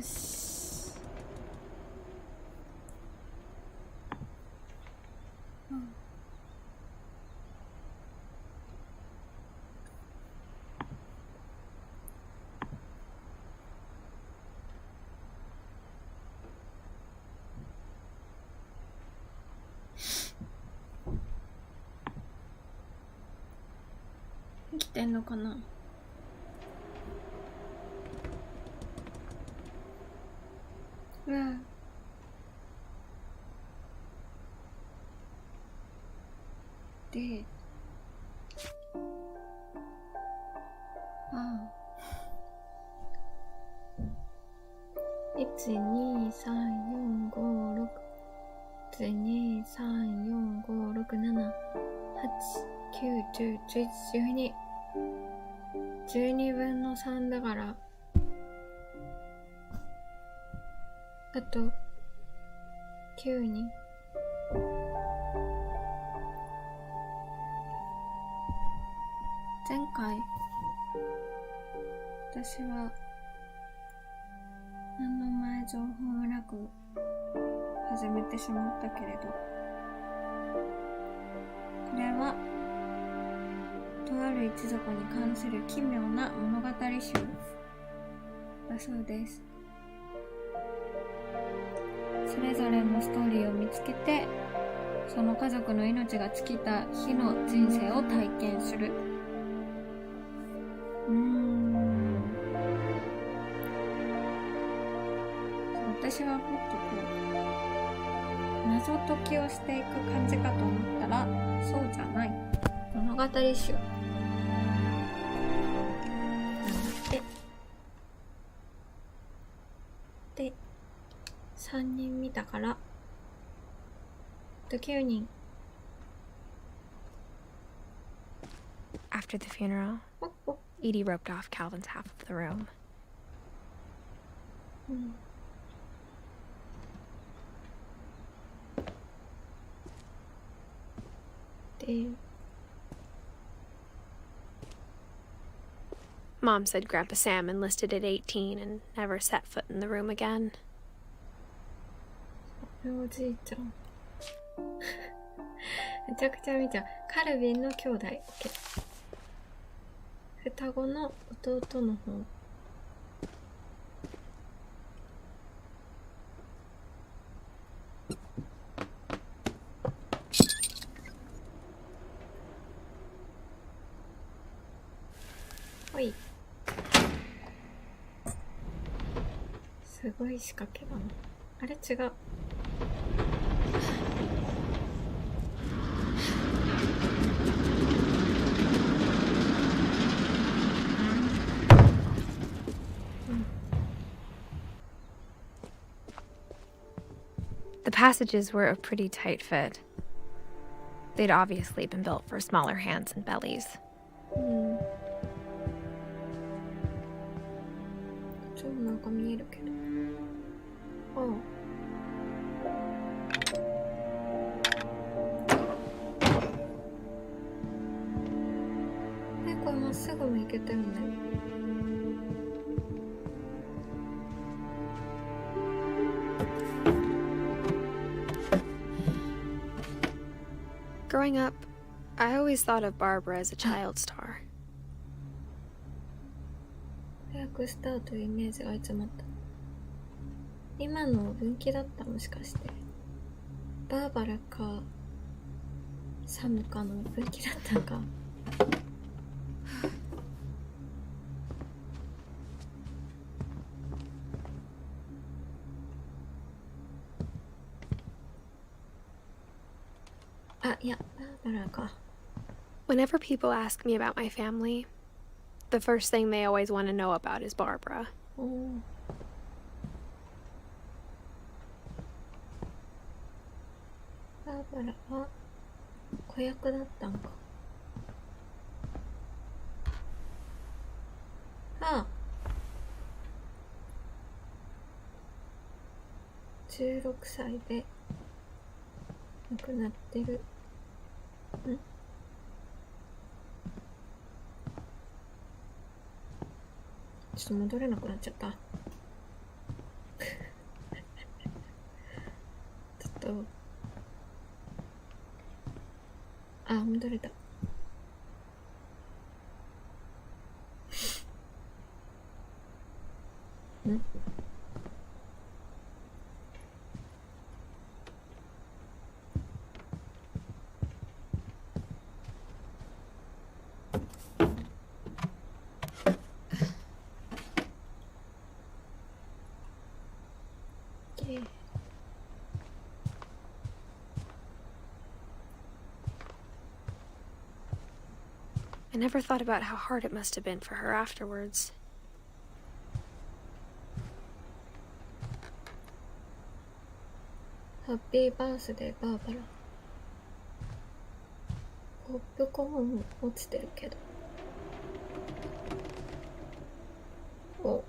よし。生きてんのかな。うわ。で、1,2,3,4,5,6,7,8,9,10,11,12 12分の3だから、あと9人。前回私は何の前情報もなく始めてしまったけれど、これはとある一族に関する奇妙な物語集だそうです。それぞれのストーリーを見つけて、その家族の命が尽きた日の人生を体験する。私はもっとこう謎解きをしていく感じかと思ったら、そうじゃない。物語集なんで。で、3人見たから、あと9人。After the funeral, Edie roped off Calvin's half of the room. で、Mom said Grandpa Sam enlisted at 18 and never set foot in the room again. おじいちゃん。めちゃくちゃ見ちゃう。カルビンの兄弟。双子の弟の方。ほい。すごい仕掛けだな。あれ違う。The passages were a pretty tight fit. They'd obviously been built for smaller hands and bellies. ちょっとなんか見えるけど。これまっすぐもいけてるね。Growing up, I always thought of Barbara as a child star. 早くスターというイメージが集まった。今の分岐だった、もしかして。バーバラかサムかの分岐だったんか。あ、いや、バーバラか。Whenever people ask me about my family, the first thing they always want to know about is Barbara. バーバラは子役だったんか。16歳で亡くなってる。ちょっと戻れなくなっちゃった。あ、戻れた。んI never thought about how hard it must have been for her afterwards. ハッピーバースデーバーバラ。ポップコーン落ちてるけど。お。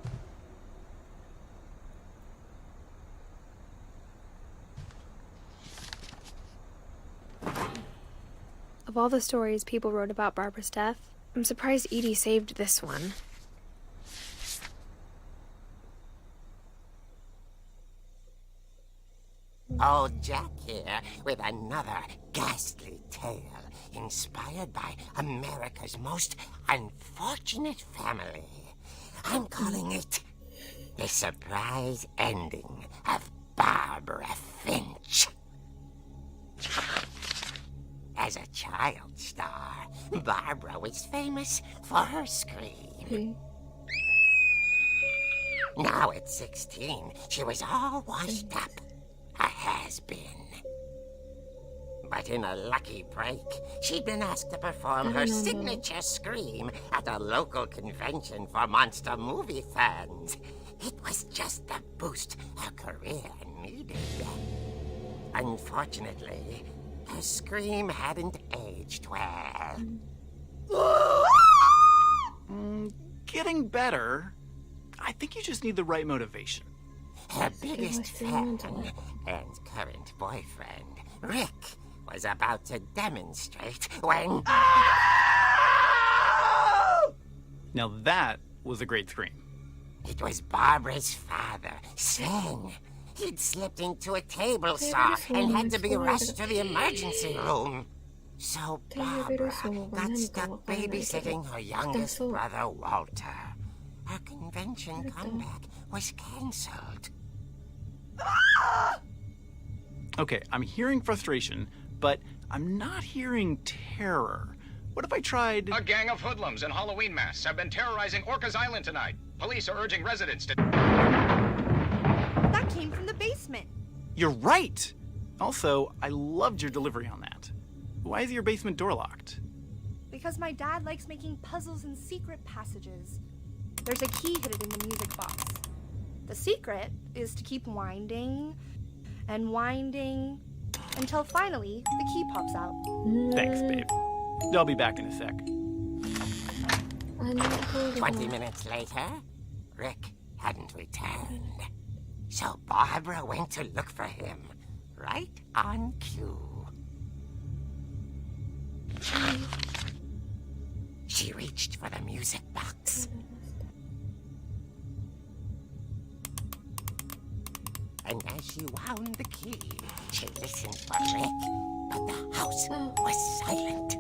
Of all the stories people wrote about Barbara's death, I'm surprised Edie saved this one. Old Jack here with another ghastly tale inspired by America's most unfortunate family. I'm calling it The Surprise Ending of Barbara Finch. As a child star, Barbara was famous for her scream. Now at 16, she was all washed up. A has-been. But in a lucky break, she'd been asked to perform her signature scream at a local convention for monster movie fans. It was just the boost her career needed. Unfortunately, her scream hadn't aged well. Getting better. I think you just need the right motivation. Her biggest fan and current boyfriend, Rick, was about to demonstrate when... Now that was a great scream. It was Barbara's father, Sven. He'd slipped into a table saw and had to be rushed to the emergency room. So Barbara got stuck babysitting her youngest brother, Walter. Her convention comeback was cancelled. Okay, I'm hearing frustration, but I'm not hearing terror. What if I tried... A gang of hoodlums in Halloween masks have been terrorizing Orcas Island tonight. Police are urging residents to... That came from the basement. You're right! Also, I loved your delivery on that. Why is your basement door locked? Because my dad likes making puzzles and secret passages. There's a key hidden in the music box. The secret is to keep winding and winding until finally the key pops out. Thanks, babe. I'll be back in a sec. 20 minutes later, Rick hadn't returned. So Barbara went to look for him, right on cue. She reached for the music box. And as she wound the key, she listened for Rick, but the house was silent.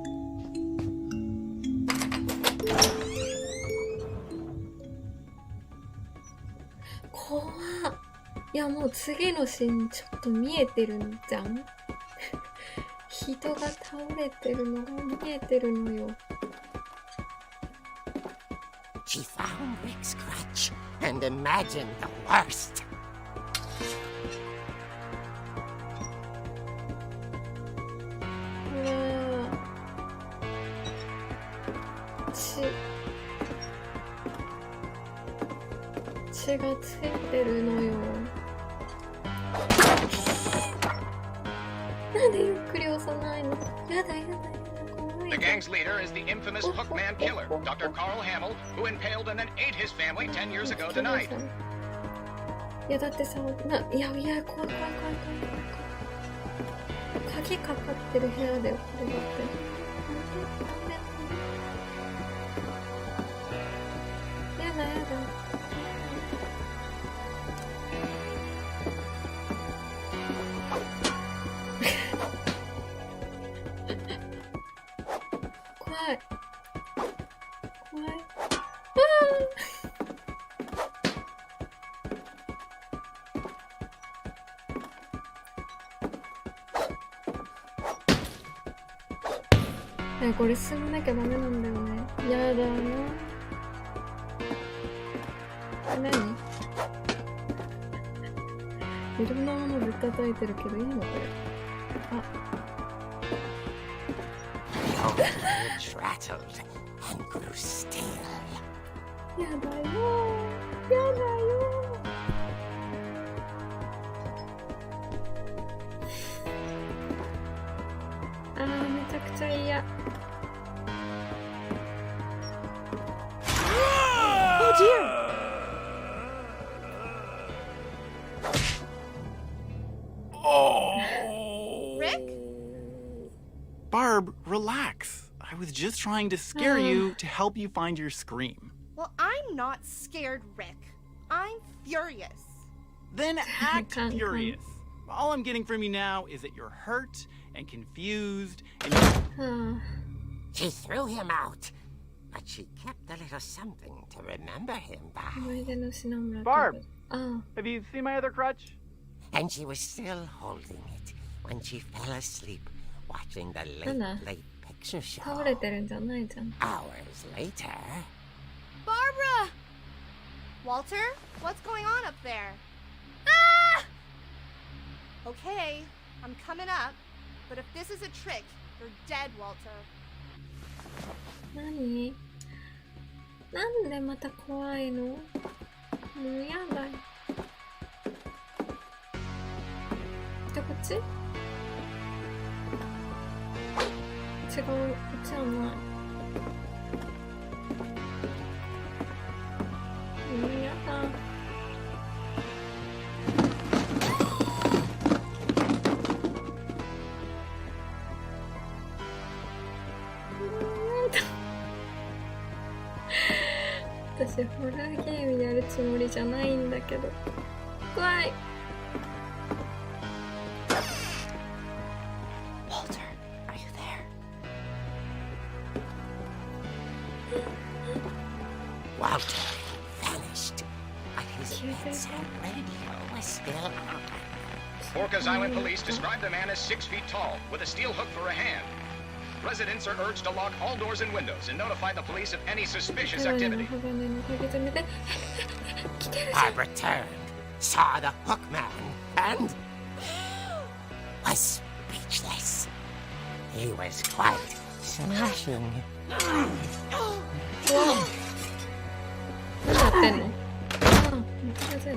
怖っ。いや、もう次のシーンちょっと見えてるんじゃん。人が倒れてるのが見えてるのよ。She found Rick's crutch and imagined the worst. Yeah. 血がついてるのよ。なんでゆっくり押さないの？やだやだやだ、怖い。The gang's leader is the infamous Hookman killer, Dr. Carl Hamill, who impaled and then ate his family 10 years ago tonight. いやだってさ、いや怖い怖い怖い怖い怖い。鍵かかってる部屋だよ、これだって。やだやだ。怖い怖い。これ進まなきゃダメなんだよね。やだな。何？いろんなものぶったたいてるけどいいのこれ。あ。やだよ。やだよ。あー、めちゃくちゃ嫌。Oh dear! Rick? Barb, relax. I was just trying to scare you to help you find your scream. Well, I'm not scared, Rick. I'm furious. Then act Can't furious. All I'm getting from you now is that you're hurt and confused and She threw him out, but she kept a little something to remember him by. 思い出の品をもらった。 Barb, あ have you seen my other crutch? And she was still holding it when she fell asleep watching the Anna. late picture show. 倒れてるんじゃないじゃん。 Hours later. Barbara! Walter, what's going on up there? Ah! Okay, I'm coming up, but if this is a trick, you're dead, Walter. 何？なんでまた怖いの？もうやだよ。じゃあこっち？違う、こっちはない。やだ。私ホラーゲームやるつもりじゃないんだけど怖い。 Walter, are you there? Walter vanished, but his bedside radio was still on. Orcas Island police describe the man as 6 feet tall, with a steel hook for a hand. Residents are urged to lock all doors and windows and notify the police of any suspicious activity. Barbara turned, saw the hook man, and was speechless. He was quite smashing. うわ何やってんの？あ、めっちゃ上手。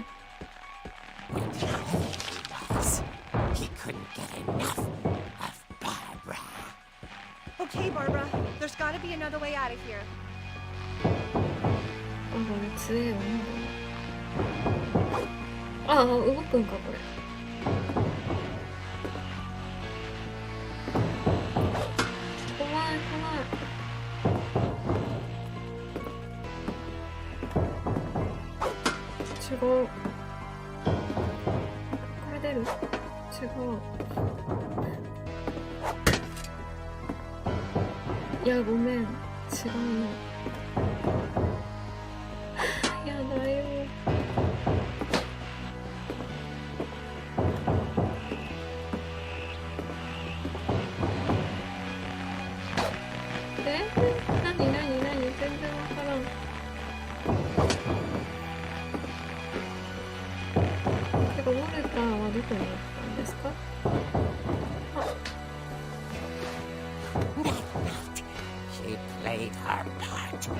He couldn't get enough of Barbara. Okay, Barbara, there's gotta be another way out of here. あ、これ強えよね。あ、動くんかこれ。怖い怖い。違う。これ出る？違う。いや、ごめん。違うの。やだよ。何全然わからん。てかウォルターはどこに行ったんですか？あ、 That night, she played her part な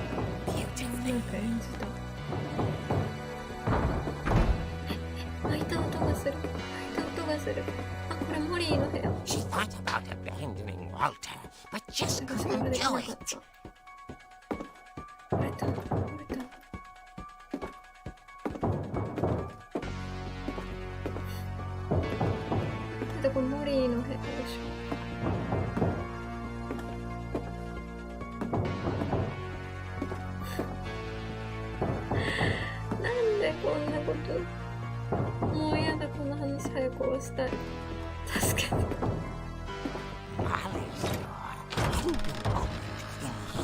beautifully. んか演じた。開いた音がする。開いた音がする。あ、これモリーの部屋。 She thought about abandoning Walter, but just なんかそれが couldn't できな do かっ it. た。開いた。開いた。でこれモリーの部屋でしょ。なんでこんなこと。もうやだ、この話早く終わしたい。助けて。 Molly's door hadn't been opened in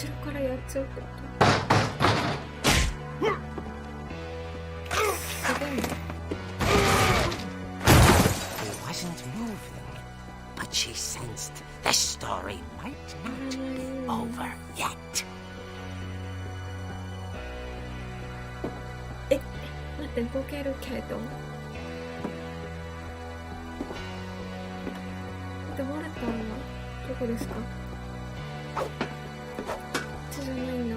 後ろからやっちゃうってこと？すごいね。He wasn't moving, but she sensed the story might not be over yet. 待って、動けるけど。で、ウォルターはどこですか？こっちじゃないんだ。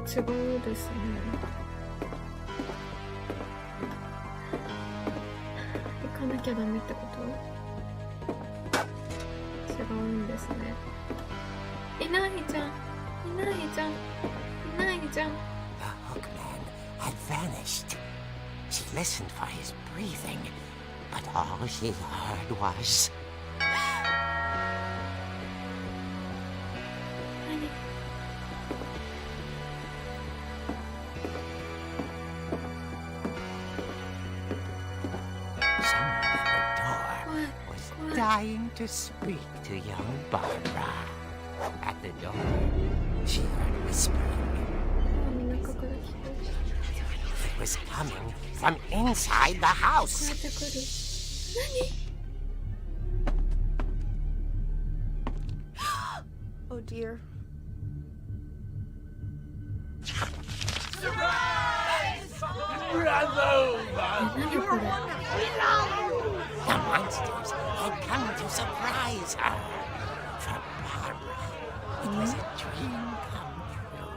違うですね。行かなきゃダメってこと？違うんですね。いないじゃん。いないじゃん。いないじゃん。 The hookman had vanished. She listened for his breathing, but all she heard was... 何？ dying to speak to young Barbara. At the door, she heard whispering. It was coming from inside the house. Oh dear. The monsters had come to surprise her. For Barbara, it was a dream come true.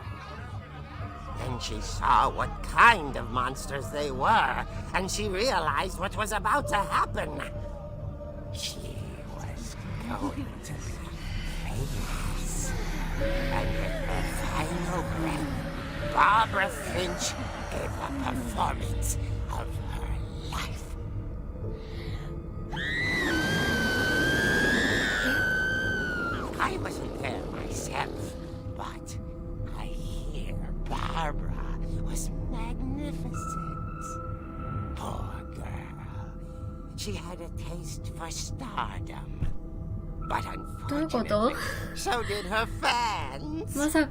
Then she saw what kind of monsters they were, and she realized what was about to happen. She was going to be famous. And with her final breath, Barbara Finch gave a performance of her life. I wasn't there myself, but I hear Barbara was magnificent. Poor girl. She had a taste for stardom. But unfortunately, so did her fans. Of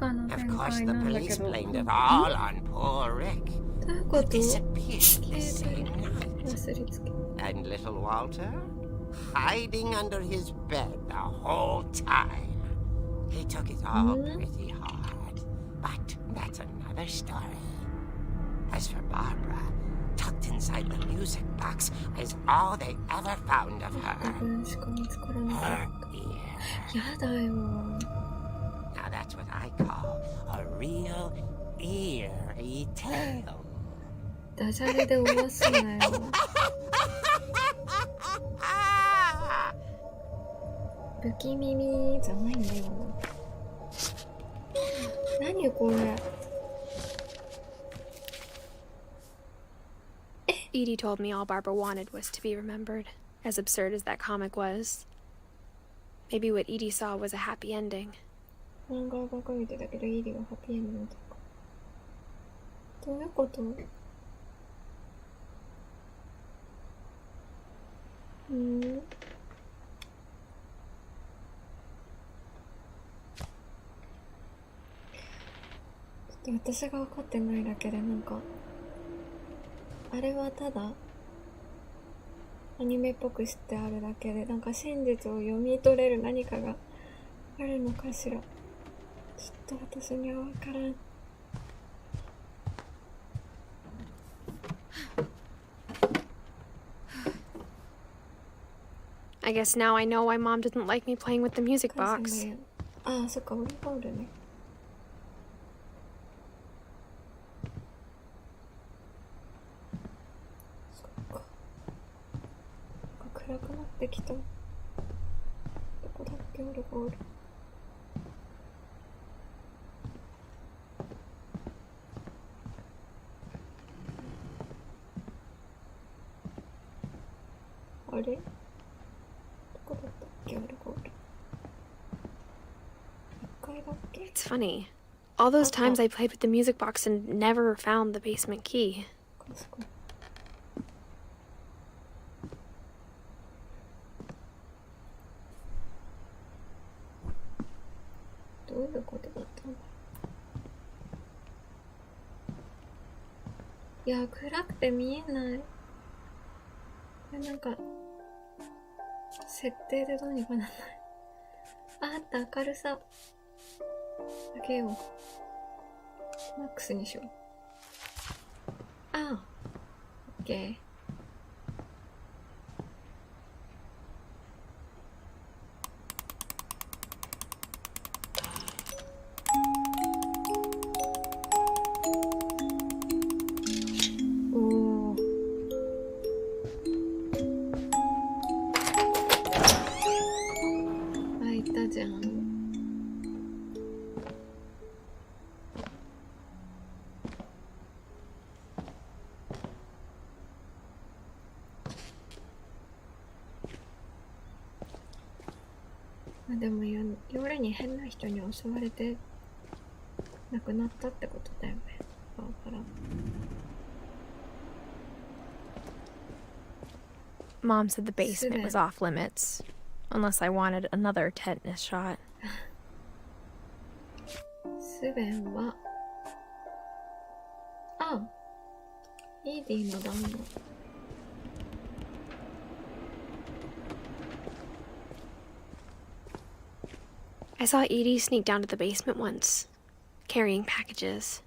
course, the police blamed it all on poor Rick, who disappeared the same night. And little Walter? Hiding under his bed the whole time. He took it all pretty hard, but that's another story. As for Barbara, tucked inside the music box is all they ever found of her. Her ear. Now that's what I call a real eerie tale. ダジャレで終わすなよ。不気耳じゃないんだよ。何これ。Edie told me all Barbara wanted was to be remembered, as absurd as that comic was. Maybe what Edie saw was a happy ending. 漫画ばかりでだけど、イリはハッピーエンドだったか。どういうこと？ちょっと私が分かってないだけでなんかあれはただアニメっぽくしてあるだけでなんか真実を読み取れる何かがあるのかしら。ちょっと私には分からん。I guess now I know why Mom didn't like me playing with the music box. ああ、そっか、オリゴールね。そっか。暗くなってきた。どこだっけ、オリゴール。あれどこだったっけアルコール。1階だっけ。 It's funny. All those times I played with the music box and never found the basement key. 確かに。どういうことだったんだろう。いや、暗くて見えない。これなんか設定でどうにかなんない。あった、明るさ上げよう。マックスにしよう。ああ、オッケー。でも夜に変な人に襲われて亡くなったってことだよね。バーバラ。Mom said the basement was off limits, unless I wanted another tetanus shot. スベンはイーディの旦那。I saw Edie sneak down to the basement once, carrying packages.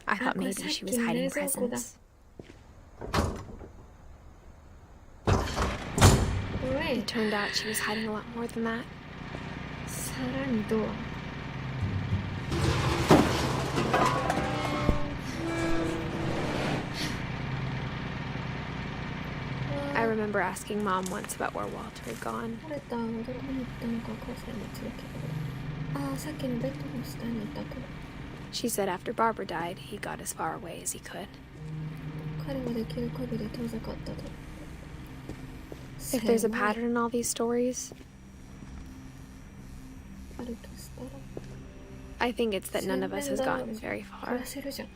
I thought maybe she was hiding presents. It turned out she was hiding a lot more than that. さらにドア。I remember asking Mom once about where Walter had gone. 折れた。どこに行ったのかお母さんに連れてけど。さっきのベッドの下にいたけど。She said after Barbara died, he got as far away as he could. 彼はできる限り遠ざかったと。If there's a pattern in all these stories, あるとしたら I think it's that none of us has gotten very 暮 far. らせるじゃん。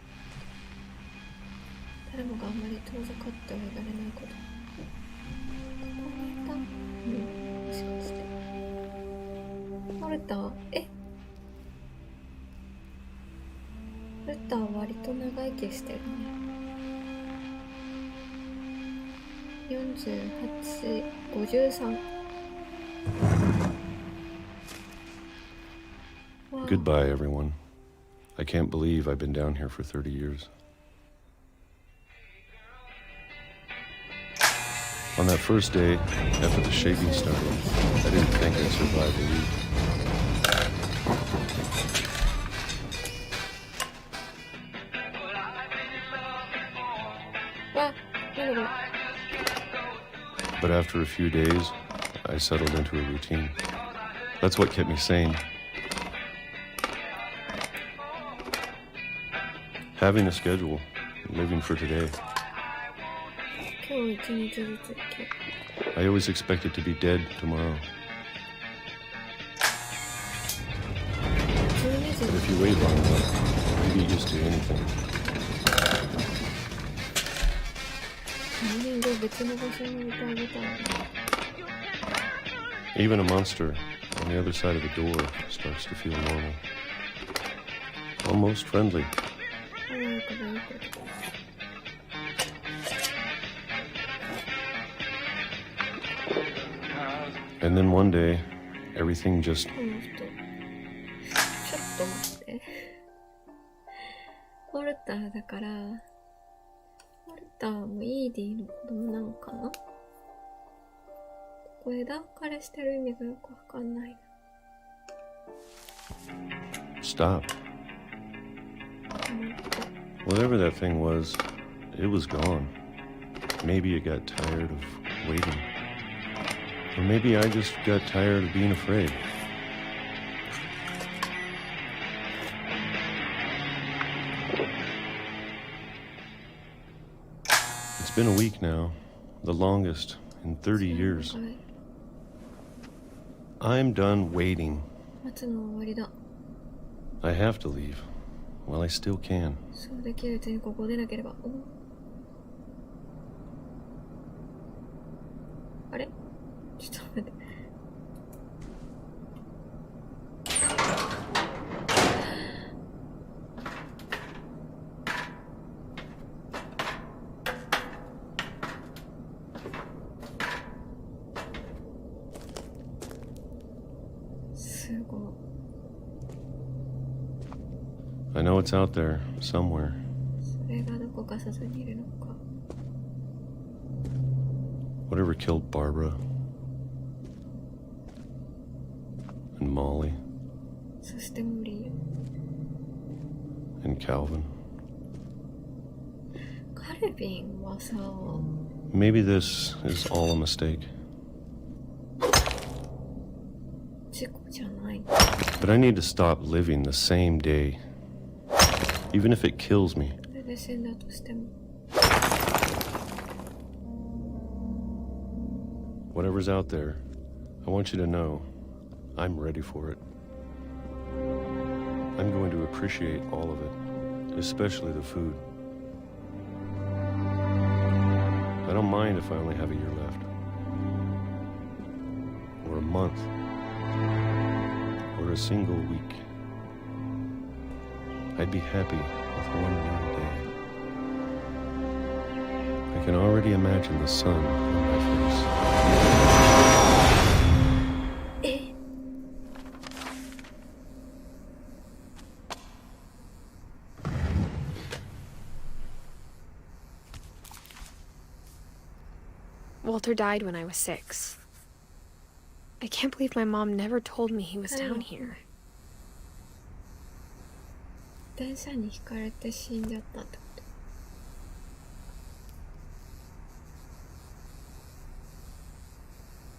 誰もがあんまり遠ざかってはいられないこと。ここにいた？もしかして。ウォルター？ウォルターは割と長生きしてるね。48、53。Goodbye, everyone. I can't believe I've been down here for 30 years. On that first day, after the shaking started, I didn't think I'd survive a week. But after a few days, I settled into a routine. That's what kept me sane. Having a schedule, living for today. I always expected to be dead tomorrow. But if you wait long enough, you get used to anything. Even a monster on the other side of a door starts to feel normal. Almost friendly. And then one day, everything just... ちょっと待って。ウォルターだから、ウォルターもイーディの子供なのかな？ここ枝分かれしてる意味がよくわかんないな。Stop. Whatever that thing was, it was gone. Maybe it got tired of waiting. Or maybe I just got tired of being afraid. been a week now, the longest in 30 years. I'm done waiting. 待つのは終わりだ。 I have to leave while I still can. そうできるうちにここを出なければ。あれちょっと待って。すごい。 I know it's out there somewhere. それがどこか外にいるのか。 Whatever killed Barbara and Molly そして無理。 and Calvin. カルビンはさ、 Maybe this is all a mistake. 事故じゃない。 But I need to stop living the same day. Even if it kills me. それで死んだとしても。 Whatever's out there, I want you to know I'm ready for it. I'm going to appreciate all of it, especially the food. I don't mind if I only have a year left. Or a month. Or a single week. I'd be happy with one new day. I can already imagine the sun on my face. Walter died when I was 6. I can't believe my mom never told me he was down here. 電車にひかれて死んじゃったってこ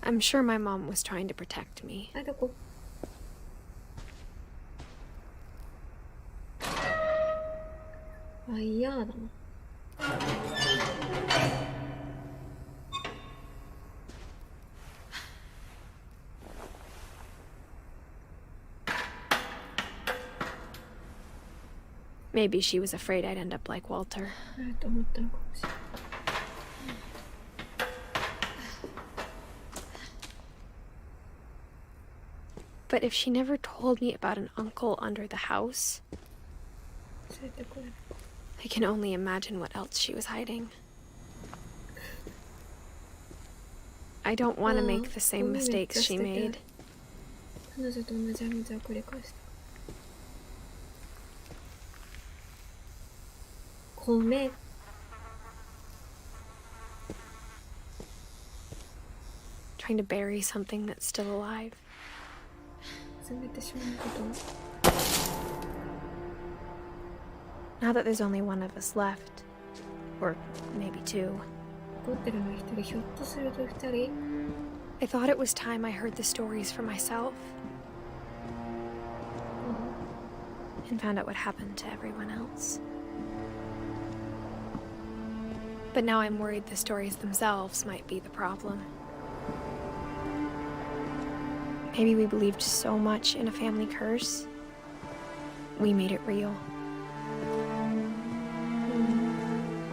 と。 I'm sure my mom was trying to protect me. あ、どこ？あ、嫌だな。 Maybe she was afraid I'd end up like Walter. あれと思ったのかもしれない。 But if she never told me about an uncle under the house, 連れてこれない。 I can only imagine what else she was hiding. I don't want to make the same mistakes she made. 彼女と同じ過ちを繰り返した。米。 Trying to bury something that's still alive. 詰めてしまうこと。 Now that there's only one of us left, or maybe 2, 残ってるの一人、ひょっとすると二人。 I thought it was time I heard the stories for myself and found out what happened to everyone else. But now I'm worried the stories themselves might be the problem. Maybe we believed so much in a family curse, we made it real.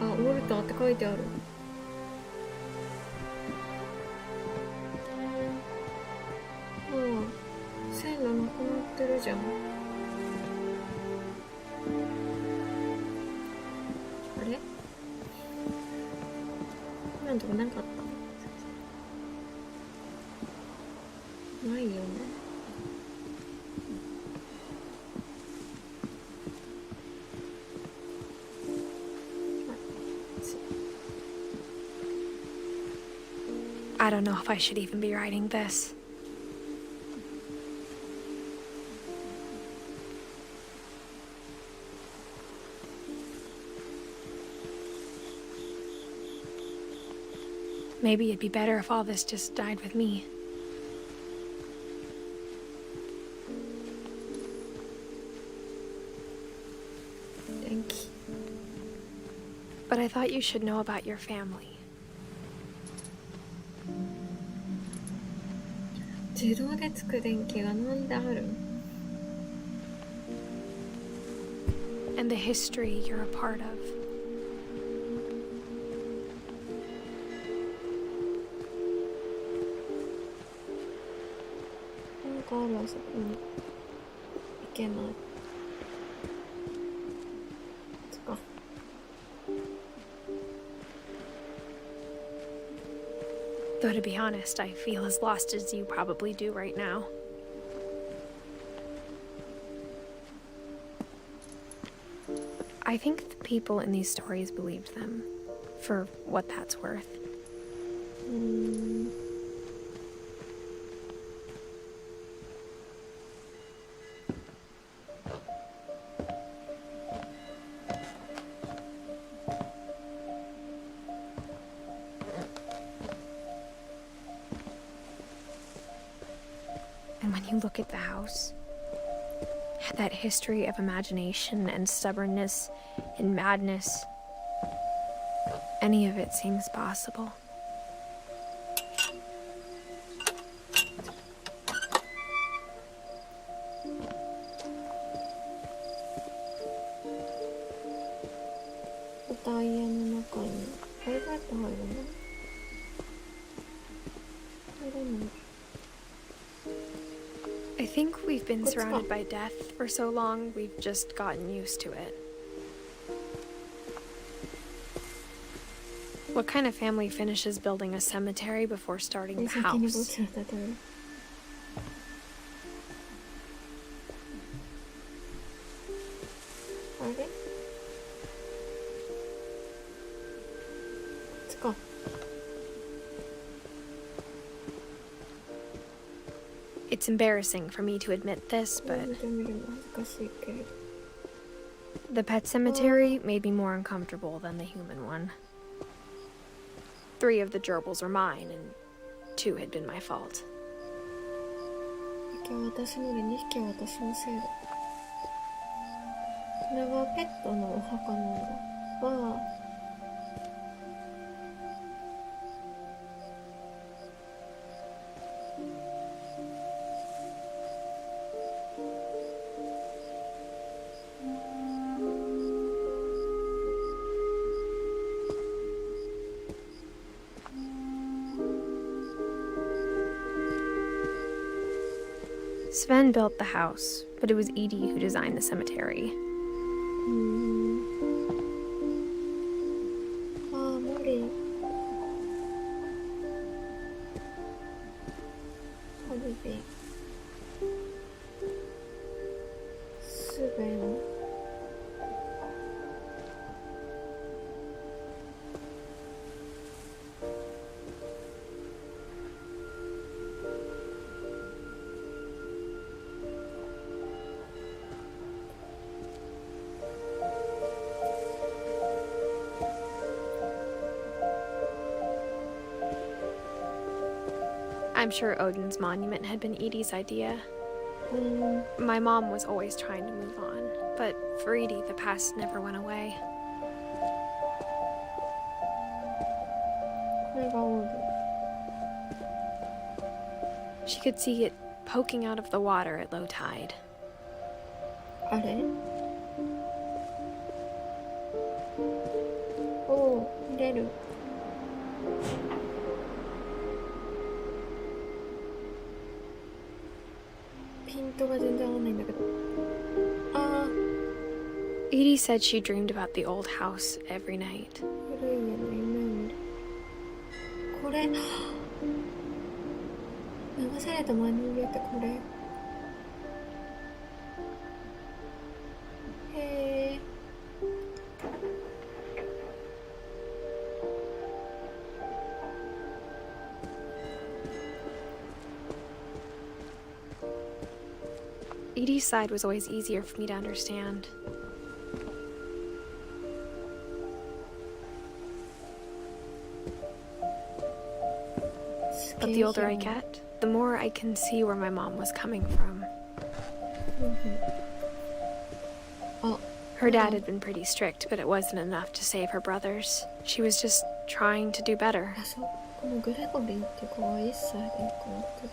あ、ウォルターって書いてある。ああ、線路なくなってるじゃん。あれ？今のとこなかった？ないよね。 I don't know if I should even be writing this. Maybe it'd be better if all this just died with me. But I I thought you should know about your family. 自動でつく電気がなんであるん And the history you're a part of. なんかあるあそこに行けない。そっか。Though to be honest, I feel as lost as you probably do right now. I think the people in these stories believed them, for what that's worth. And when you look at the house, that history of imagination and stubbornness and madness, any of it seems possible. I think we've been surrounded by death for so long, we've just gotten used to it. What kind of family finishes building a cemetery before starting the house? It's embarrassing for me to admit this, but the pet cemetery made me more uncomfortable than the human one. 3 of the gerbils are mine, and 2 had been my fault. 私ので2匹は私のせいだ。これはペットのお墓なんだ。わあ。Sven built the house, but it was Edith who designed the cemetery. I'm sure Odin's monument had been Edie's idea. My mom was always trying to move on, but for Edie, the past never went away. She could see it poking out of the water at low tide. Oh, 見れる。ピントが全然合わないんだけど。ああ。Edie said she dreamed about the old house every night. 古い家の夢を見る。これ、流された真人間ってこれ。へえ。Edie's side was always easier for me to understand. But the older I get, the more I can see where my mom was coming from. Her Her dad had been pretty strict, but it wasn't enough to save her brothers. She was just trying to do better. あ、そう。このグレゴリーって子は1歳で亡くなってる。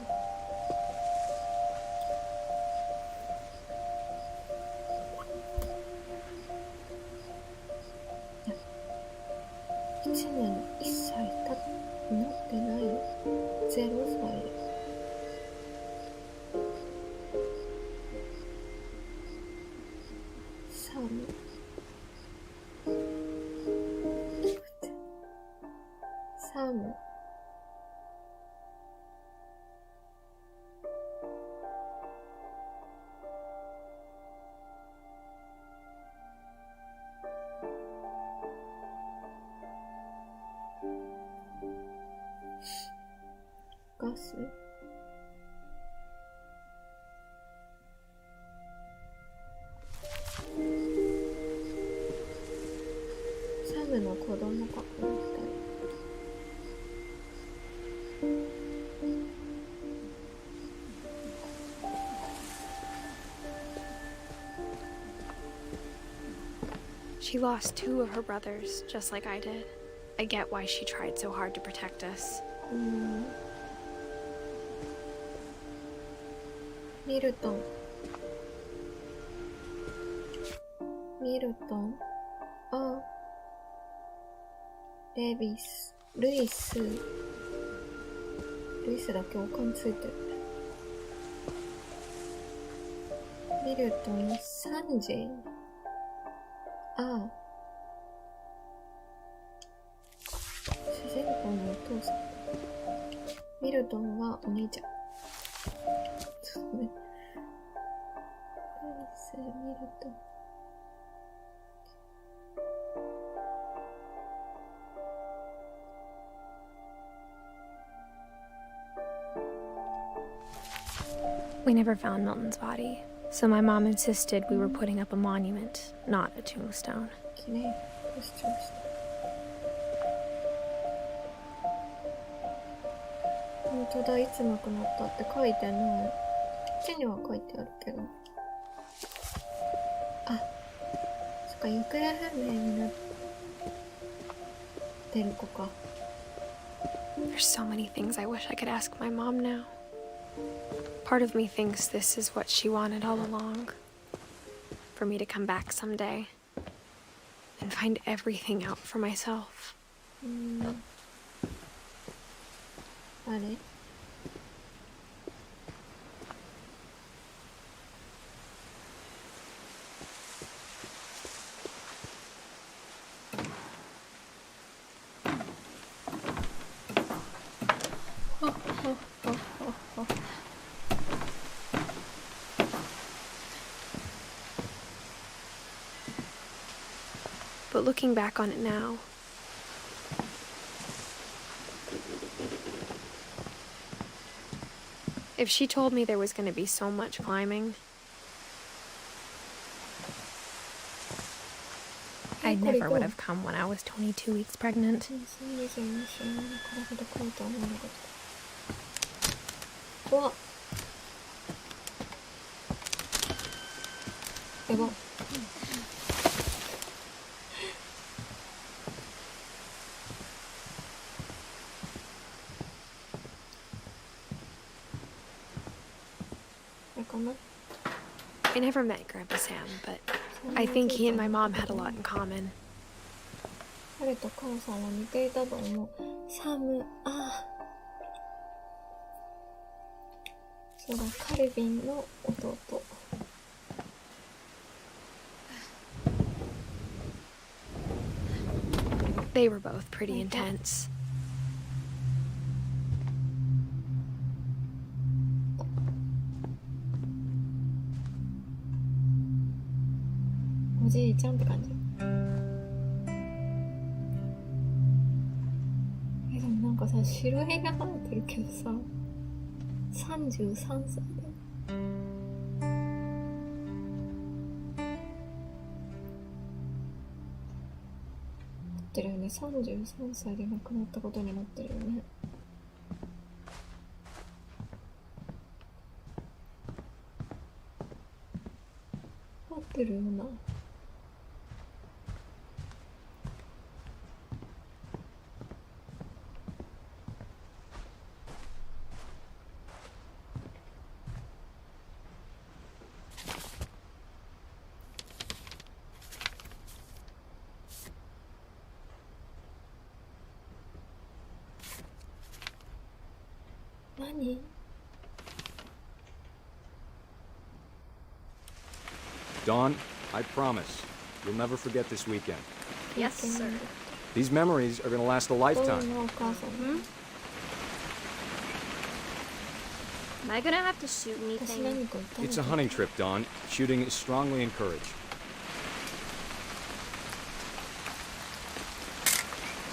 1年1歳なってないよ。0歳。サム。サム。ガス。サムの子供か、この2人。She lost 2 of her brothers, just like I did. I get why she tried so hard to protect us. ミルトン。ミルトン。あ。レビス。ルイス。ルイスだけおかんついてる。ミルトン、サンジェ。ああ。主人公のお父さん。ミルトンはお姉ちゃん。ちょっとね。ルイス、ミルトン。We never found Milton's body, so my mom insisted we were putting up a monument, not a tombstone. きれい。主張した。本当だ、いつ亡くなったって書いてない。こっちには書いてあるけど。あ、そっか、行方不明になってる子か。There's so many things I wish I could ask my mom now. Part of me thinks this is what she wanted all along. For me to come back someday and find everything out for myself. あれBut looking back on it now, if she told me there was going to be so much climbing, I never would have come when I was 22 weeks pregnant. 怖っ。やば。I never met Grandpa Sam, but I think he and my mom had a lot in common. 彼と母さんは似ていたと思う。サム、ああ。そうだ、カルビンの弟。They were both pretty intense. おじいちゃんって感じ。でもなんかさ、白いが生えてるけどさ、33歳だよ。合ってるよね。33歳で亡くなったことになってるよね。合ってるよな。何？ Dawn, I promise, you'll never forget this weekend. Yes, sir. These memories are gonna last a どう lifetime. もお母さん。 Am I gonna have to shoot 私 anything? 何か言ったの It's a hunting trip, Dawn. Shooting is strongly encouraged.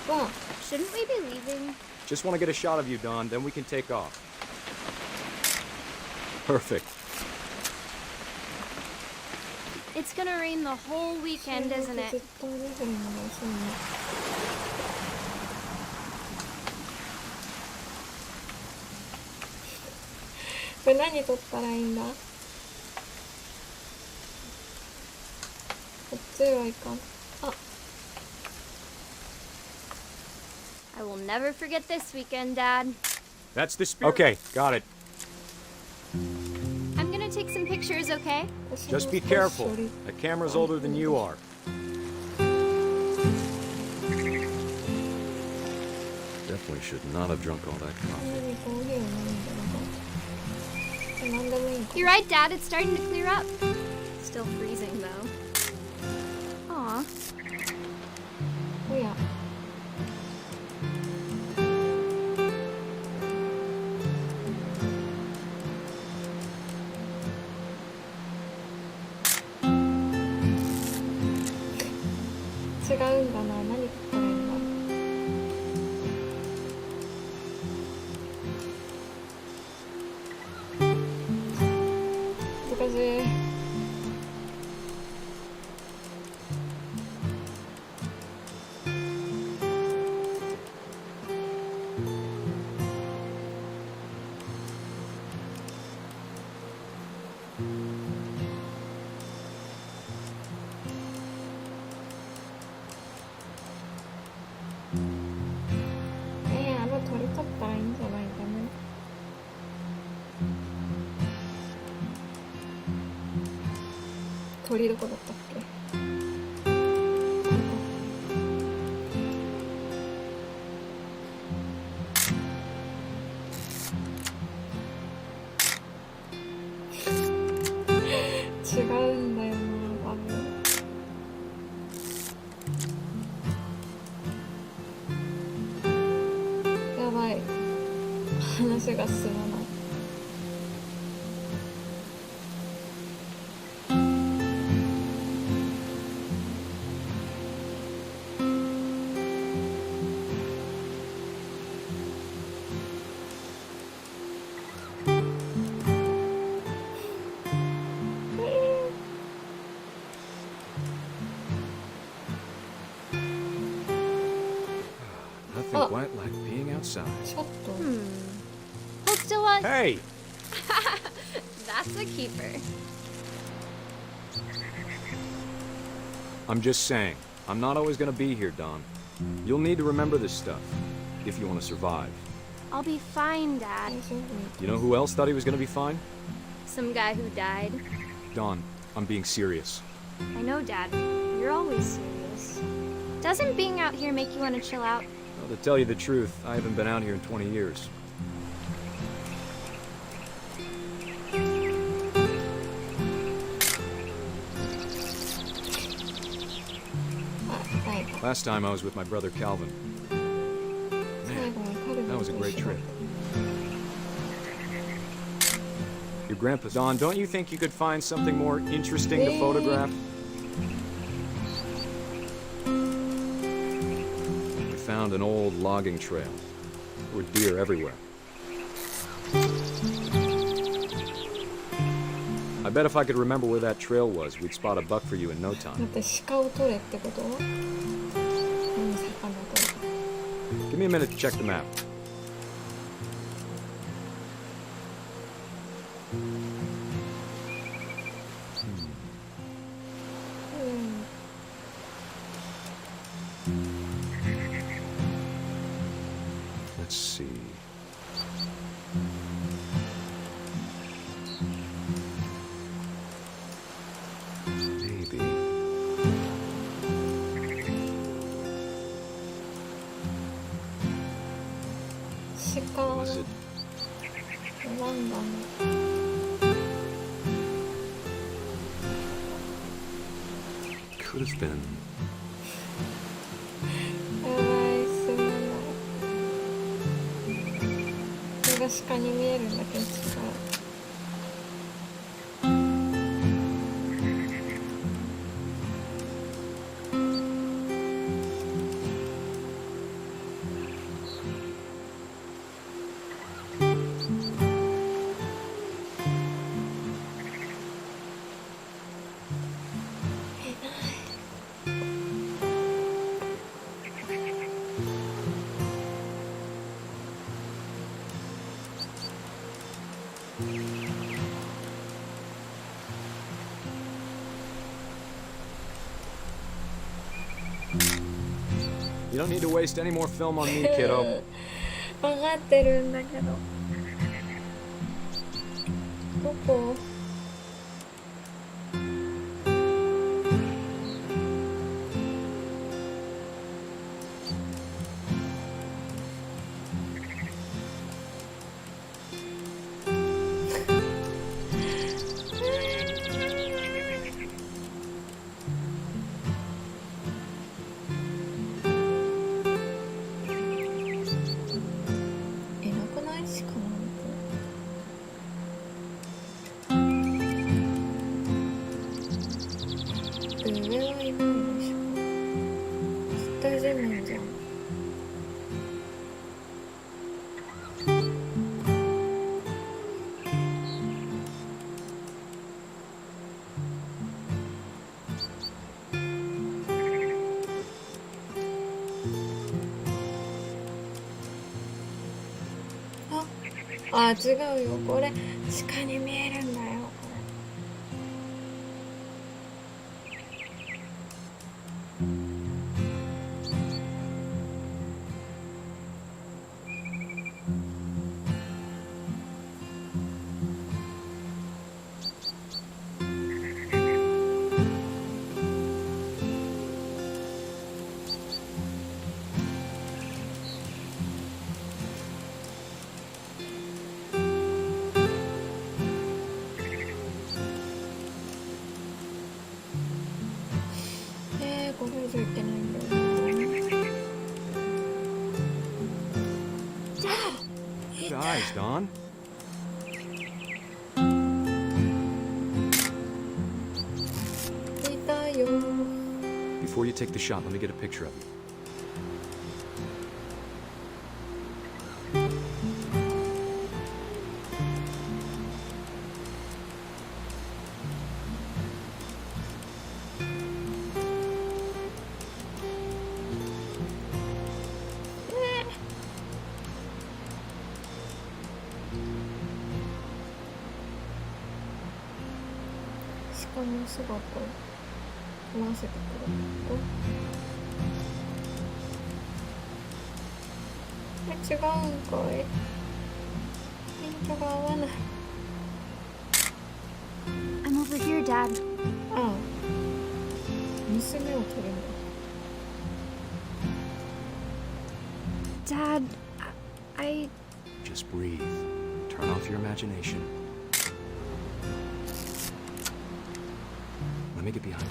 Wow. Shouldn't we be leaving? Just want to get a shot of you, Dawn, then we can take off. Perfect. It's gonna rain the whole weekend, isn't 絶 it? 対レフェリーの方がそうね。これ何取ったらいいんだ？こっちはいかん。あ、 I will never forget this weekend, Dad. That's the spirit. Okay, got it. I'm gonna take some pictures, okay? Just be careful. The camera's older than you are. Definitely should not have drunk all that coffee. 何コーヒーを飲むんだろうか。何でもいいんか。 You're right, Dad. It's starting to clear up. Still freezing, though. Aw. おや。違うんだな。何買ったらいいんだ。難しい。あの鳥取ったらいいんじゃないかな。鳥どこだったっけ？違うんだよな、多分。やばい。話が進まない。Nothing Oh. quite like being outside. ちょっと。 Hold still one. Hey! That's a keeper. I'm just saying, I'm not always gonna be here, Dawn. You'll need to remember this stuff if you want to survive. I'll be fine, Dad. 大丈夫。 You know who else thought he was gonna be fine? Some guy who died. Dawn, I'm being serious. I know, Dad. You're always serious. Doesn't being out here make you want to chill out? Well, to tell you the truth, I haven't been out here in 20 years. Last time I was with my brother Calvin. Man, that was a great trip. Your grandpa, Dawn, don't you think you could find something more interesting to photograph? We found an old logging trail. There were deer everywhere. I bet if I could remember where that trail was, we'd spot a buck for you in no だ time. って鹿を取れってこと？何魚取れ？ Give me a minute to check the map. Let's see. Maybe. 鹿 Was it ワンダの Could have been. やばい、すまない。これが鹿に見えるんだけど違う。You don't need to waste any more film on me, kiddo. 分かってるんだけど。どこ？あ、違うよ。これ鹿に見えるんだよ。これ以上いけないんだよな。Good eyes, Dawn. Before you take the shot, let me get a picture of you.鹿の姿を合わせてくれる。違うんかい。ピントが合わない。I'm over here, Dad. ああ、娘を取るんだ。Dad, I... Just breathe. Turn off your imagination. Let me get behind you.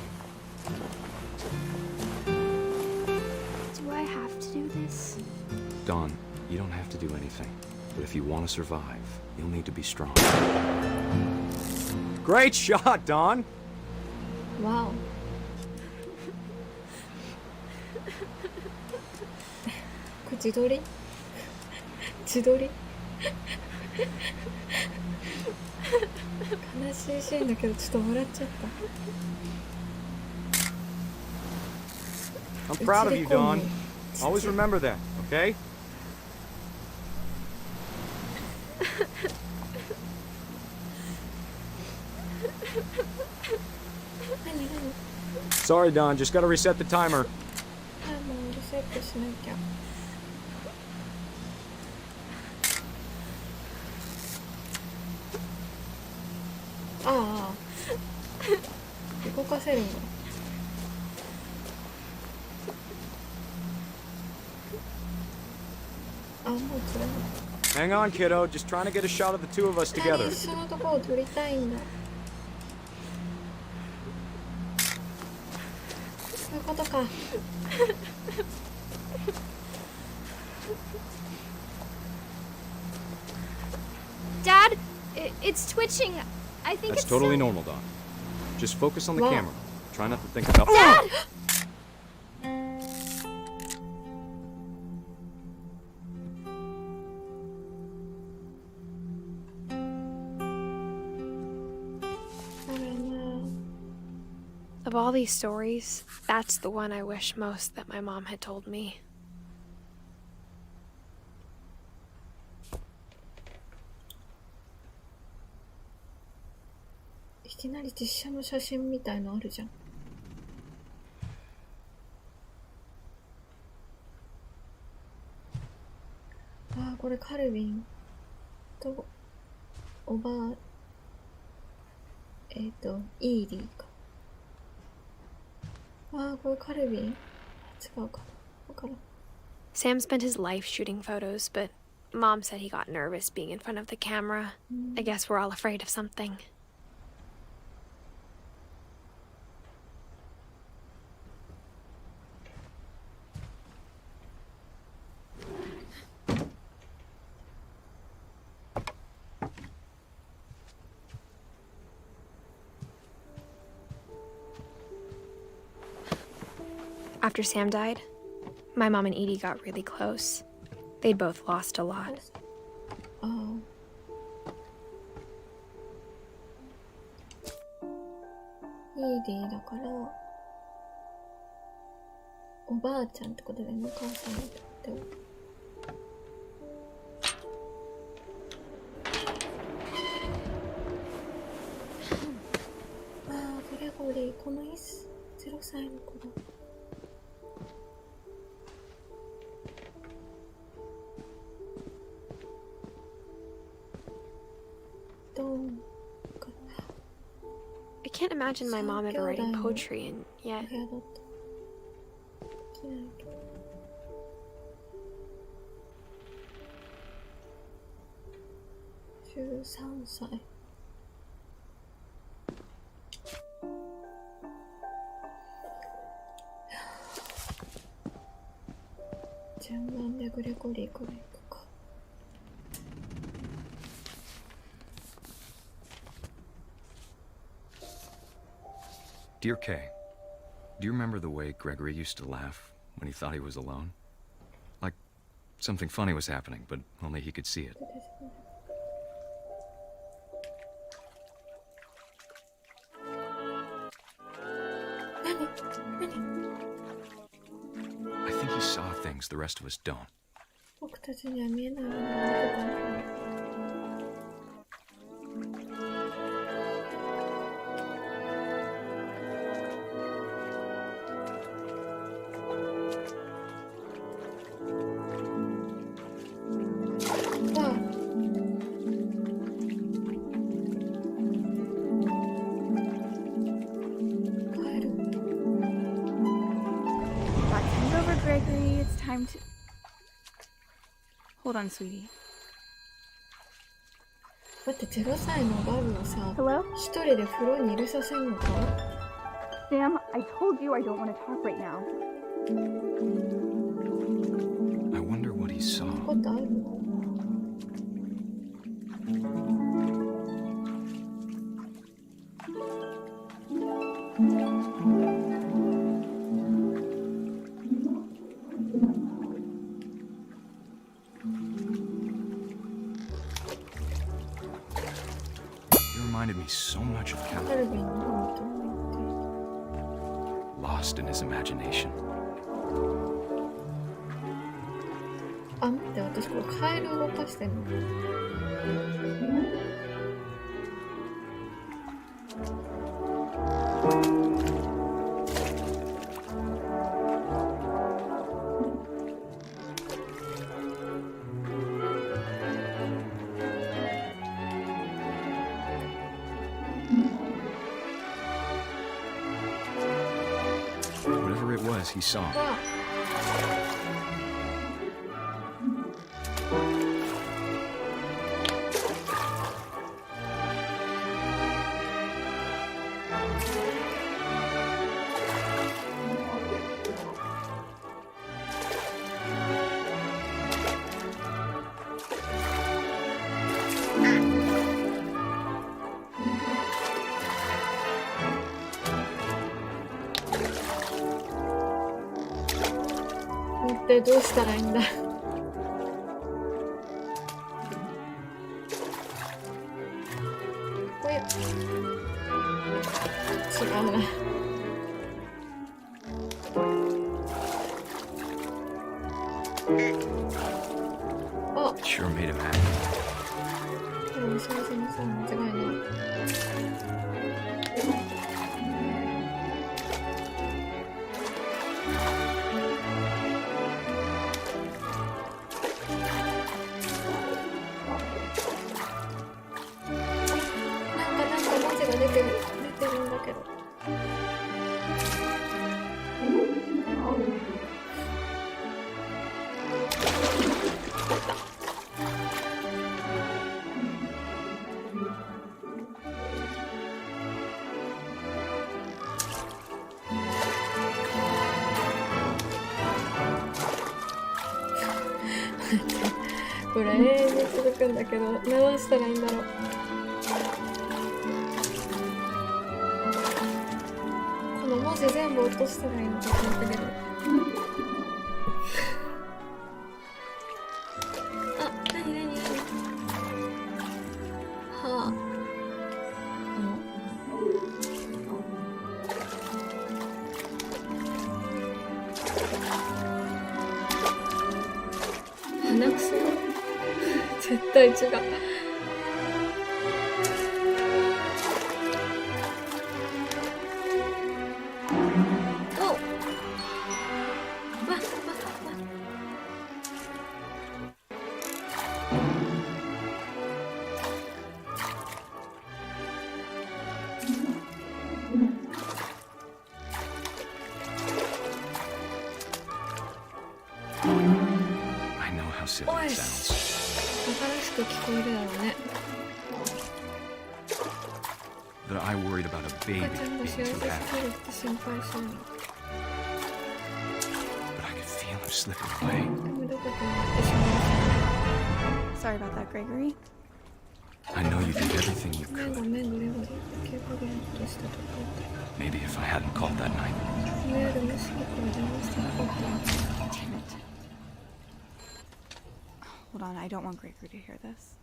Do I have to do this? Dawn, you don't have to do anything. But if you want to survive, you'll need to be strong. Great shot, Dawn! Wow. これ自撮り自撮り悲しいシーンだけどちょっと笑っちゃった。I'm proud of you, Dawn. Always remember that, okay? Sorry, Dawn. Just gotta reset the timer. もうリセットしなきゃ。ああ、動かせるんだ。あ、もう釣れない。Hang on, kiddo. Just trying to get a shot of the two of us 二 together. 人一緒のとこを撮りたいんだ。そういうことか。Dad, it's twitching. I think That's it's totally still... normal, Don. Just focus on the Wow. camera. Try not to think about. Dad! あらま Of all these stories, that's the one I wish most that my mom had told me. いきなり実写の写真みたいのあるじゃん。ああ、これカルビンとおばあ、イーリーか。ああ、これカルビン？違うかな。わからん。Sam spent his life shooting photos, but Mom said he got nervous being in front of the camera. I guess we're all afraid of something. After Sam died, my mom and Edie got really close. They'd both lost a lot. ああ。イーリーだから、おばあちゃんってことでね、お母さんにとっては。ああ、グレゴリー、この0歳の子だ。I can't imagine my mom ever writing poetry, and yet... お部屋だった。できないけど。13歳。順番でグレゴリーから行くか。Dear Kay, do you remember the way Gregory used to laugh when he thought he was alone? Like something funny was happening, but only he could see it. I think he saw things the rest of us don't. 僕たちには見えないものがあるかもしれない。Gregory, it's time to... Hold on, sweetie. 待って、0歳のバブをさ、 Hello? 一人で風呂に入れさせんのか？ Sam, I told you I don't want to talk right now. I wonder what he saw. ことある？ Reminded me so much of カ Calvin, ルビンの本当に lost in his imagination. あ、待って、私これカエル動かしてんの。Whatever it was, he saw. わあ、でどうしたらいいんだ。おや、違うな。あ、Sure made him happy. でも幸せにさ、間違いない。出てるんだけど。これ永遠に続くんだけど、直したらいいんだろう。文字全部落としたらいいのかと思ったけど。あ、なにはあ。鼻くそ絶対違う。おい、新しく聞こえるだろうね。That I worried about a baby 赤ちゃんが being 幸せ too すぎ happy. るって心配するの。 But I could feel him slipping away. でもどこかに行ってしまう。 Sorry about that, Gregory. I know you did everything you ごめん could. ごめん、どれほど警告連としたとこ Maybe if I hadn't called that night. ろで。メールもし僕は電話してなかった。 Damn it. Hold on, I don't want Gregory to hear this.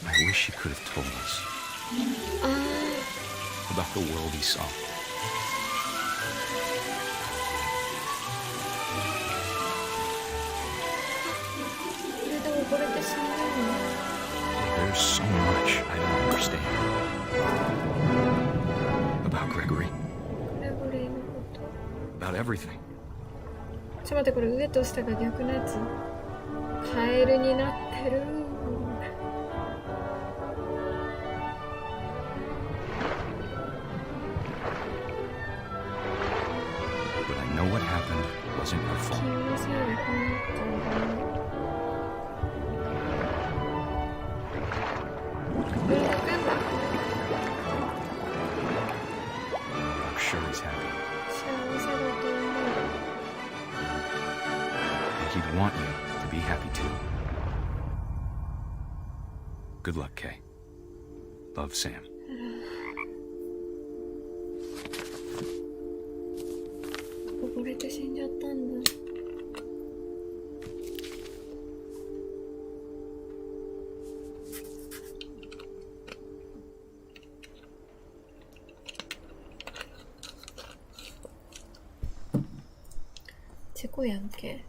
I wish he could have told us about the world he saw. There's so much I don't understand about Gregory. About everything. ちょっと待って、これ上と下が逆のやつ。カエルになってる。But I know what happened wasn't your fault. 君のせいでこうなったんだ。I'm sure he's happy. 幸せだと思う。 And he'd want you to be happy too. Good luck, Kay. Love, Sam. 溺れて死んじゃったんだ。事故やんけ。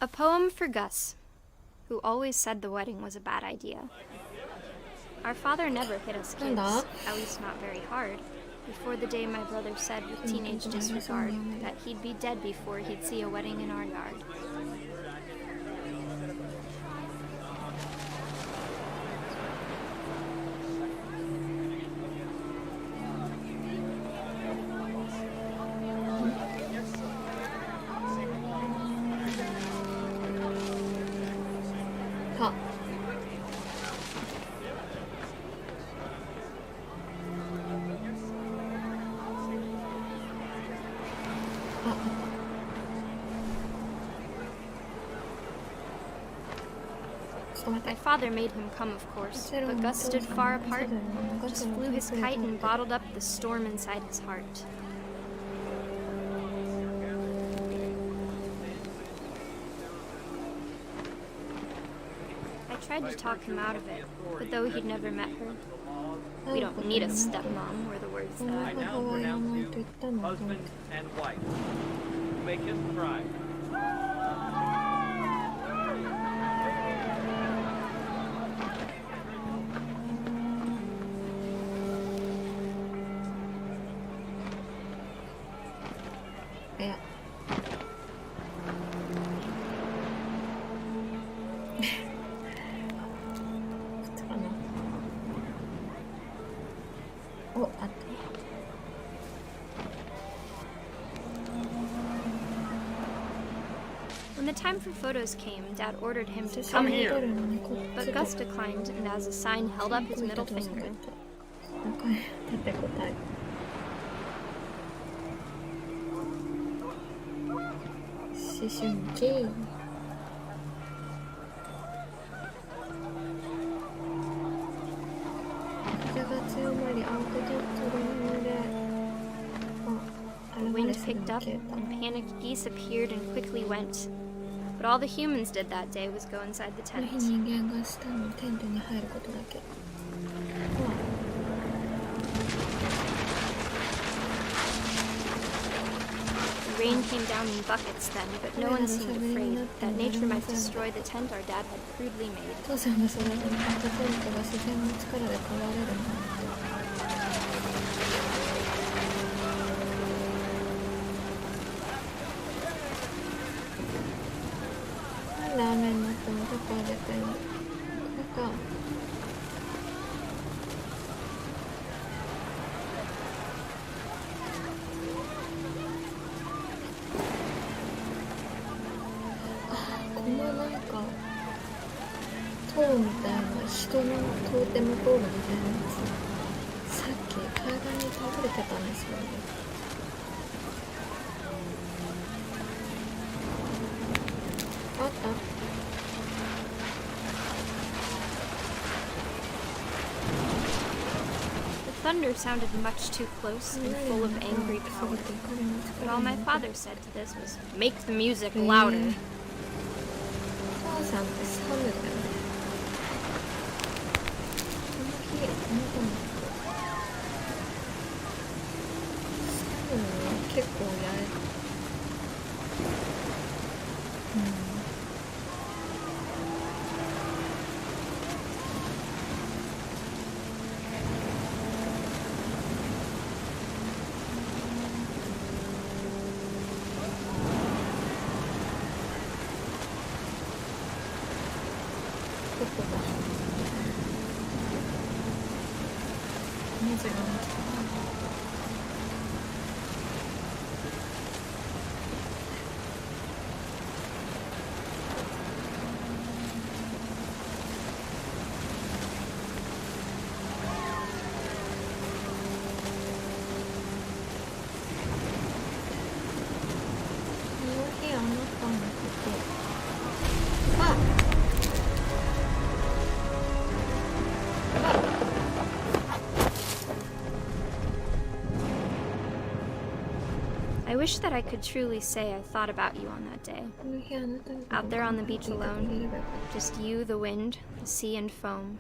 A poem for Gus, who always said the wedding was a bad idea. Our father never hit us kids, at least not very hard. Before the day my brother said with teenage disregard that he'd be dead before he'd see a wedding in our yard. My father made him come, of course, but Gus stood far apart, just flew his kite and bottled up the storm inside his heart. I tried to talk him out of it, but though he'd never met her, we don't need a stepmom, were the words that I now pronounce you husband and wife. You may kiss the bride. Yeah. お、あった。When the time for photos came, Dad ordered him to come here, but Gus declined and as a sign held up his middle finger. 立て答え。思春期。風が強まり、アウトドアルームで、The wind picked up, and panicked geese appeared and quickly went. But all the humans did that day was go inside the この tent. 日人間がしたのテントに入ることだけ。The rain came down in buckets then, but no one seemed afraid that nature might destroy the tent our dad had crudely made. 父さんが育てに買ったテントが自然の力で壊れるなんて。なんで雨になってもどこへ出てんの？これか。このなんか塔みたいな人のトーテムポールみたいなやつ、さっき海岸に倒れてたんですよね。あった？ The thunder sounded much too close and full of angry power. But all my father said to this was, "Make the music louder." 父さんってサムだよね。この日あなたのサムは結構やれた。どこだ？文字がなくて。この日あなたのこと。あ！ I wish that I could truly say I thought about you on that day. Out there on the beach alone, just you, the wind, the sea, and foam.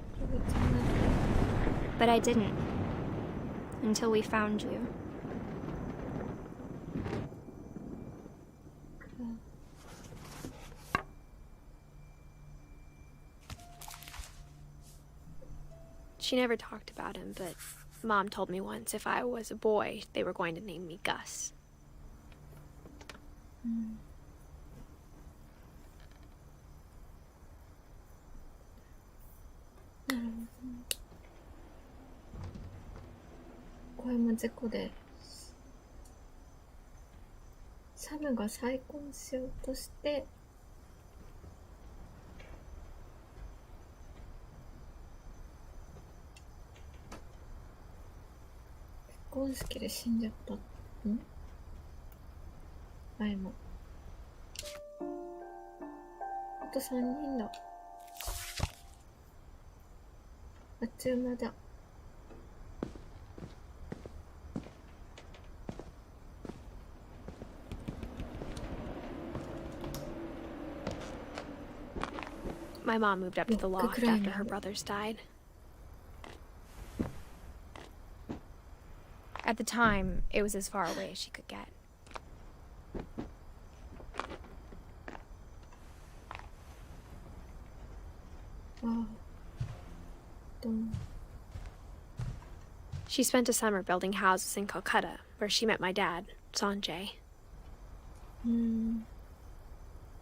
But I didn't. Until we found you. She never talked about him, but Mom told me once if I was a boy, they were going to name me Gus. なるほど。これも事故でサムが再婚しようとして結婚式で死んじゃった。前もあと3人だ。あっちゅう間だ。My mom moved up to the loft after her brothers died. At the time, it was as far away as she could get. She spent a summer building houses in Calcutta, where she met my dad, Sanjay.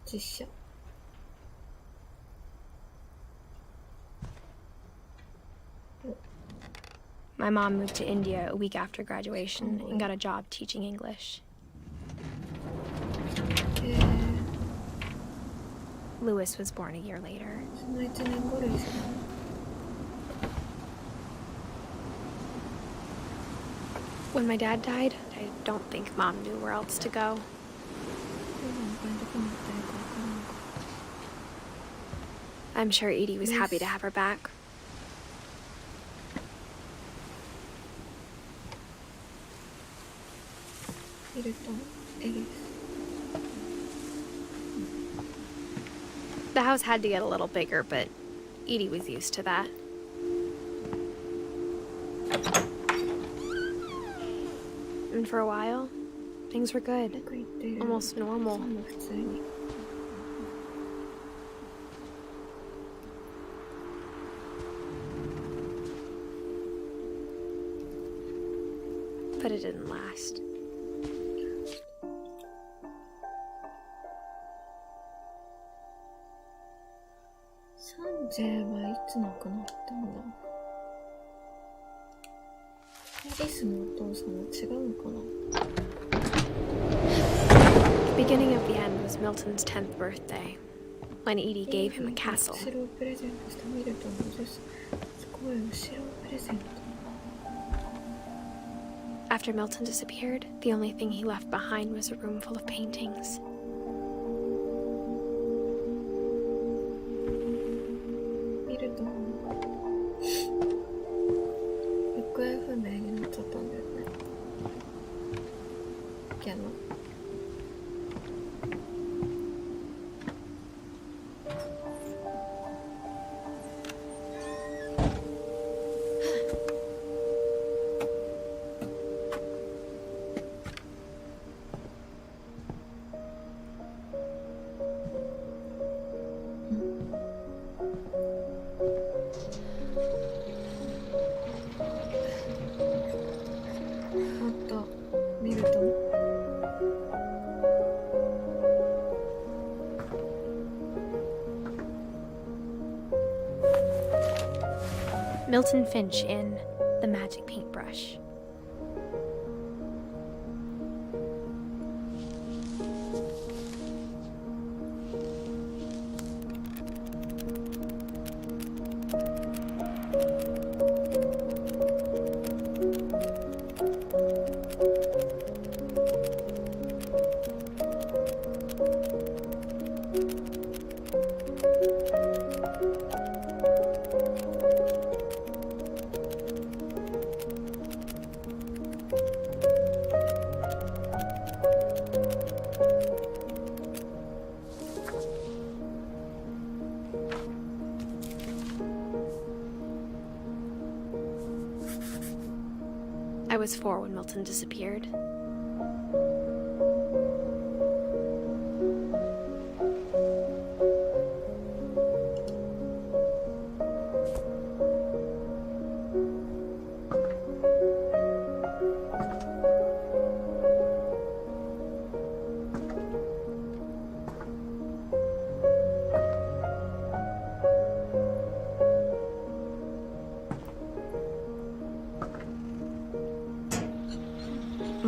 実写。My mom moved to India a week after graduation and got a job teaching English. Lewis was born a year later. When my dad died, I don't think Mom knew where else to go. I'm sure Edie was happy to have her back. The house had to get a little bigger, but Edie was used to that. And for a while, things were good. Almost normal. But it didn't last. Sanjay はいつ亡くなったんだ。エリスのお父さんは違うのかな。The beginning of the end was Milton's 10th birthday, when Edie gave him a castle. お城をプレゼントしたミルトンです。すごい、お城をプレゼント。After Milton disappeared, the only thing he left behind was a room full of paintings. ミルトン行方不明になっちゃったんだよね。けどミルトン。Milton Finch in The Magic Paintbrush. I was 4 when Milton disappeared.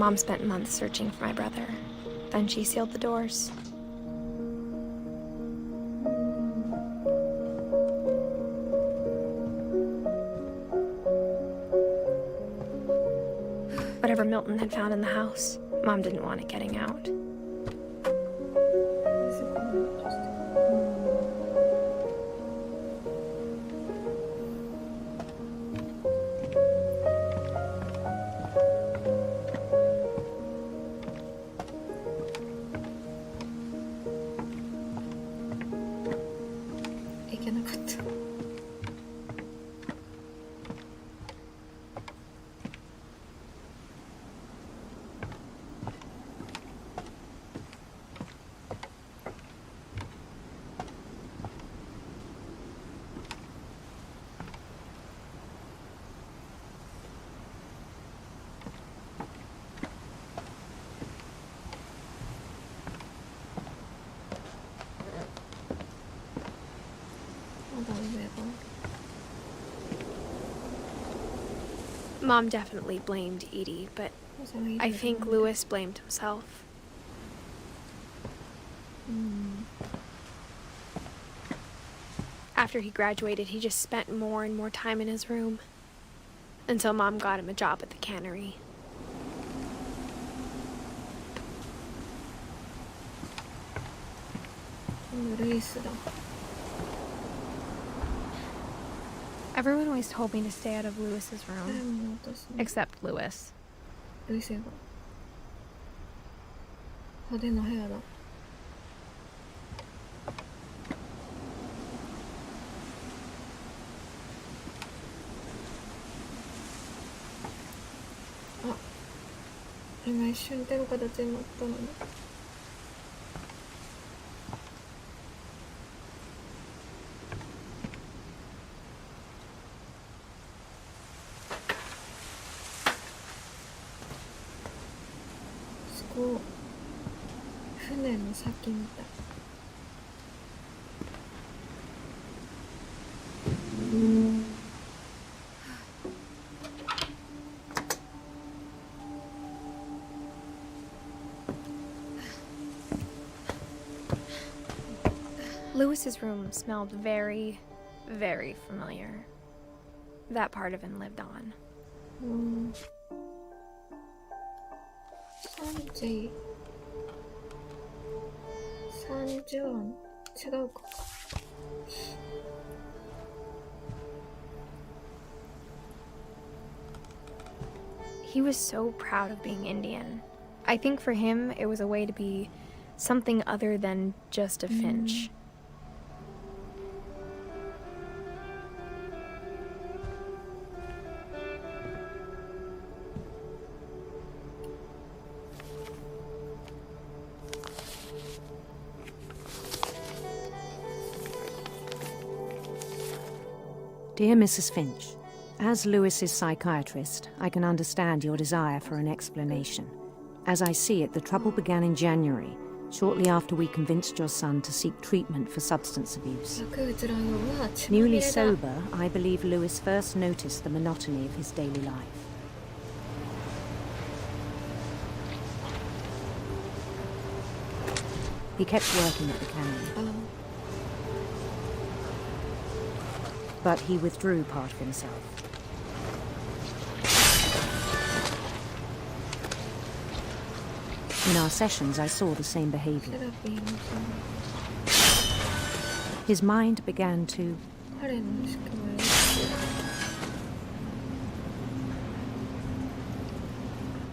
Mom spent months searching for my brother. Then she sealed the doors. Whatever Milton had found in the house, Mom didn't want it getting out. Mom definitely blamed Edie, but I think Lewis blamed himself. After he graduated, he just spent more and more time in his room, until Mom got him a job at the cannery. Everyone always told me to stay out of Lewis's room, except Lewis. 派手な部屋だ。あ、今一瞬手の形になったのに。船の先みたい。Lewis's room smelled very, very familiar. That part of him lived on. 30案違うか。He was so proud of being Indian. I think for him, it was a way to be something other than just a Finch. Dear Mrs. Finch, as Lewis's psychiatrist, I can understand your desire for an explanation. As I see it, the trouble began in January, shortly after we convinced your son to seek treatment for substance abuse. Newly sober, I believe Lewis first noticed the monotony of his daily life. He kept working at the cannery. But he withdrew part of himself. In our sessions, I saw the same behavior. His mind began to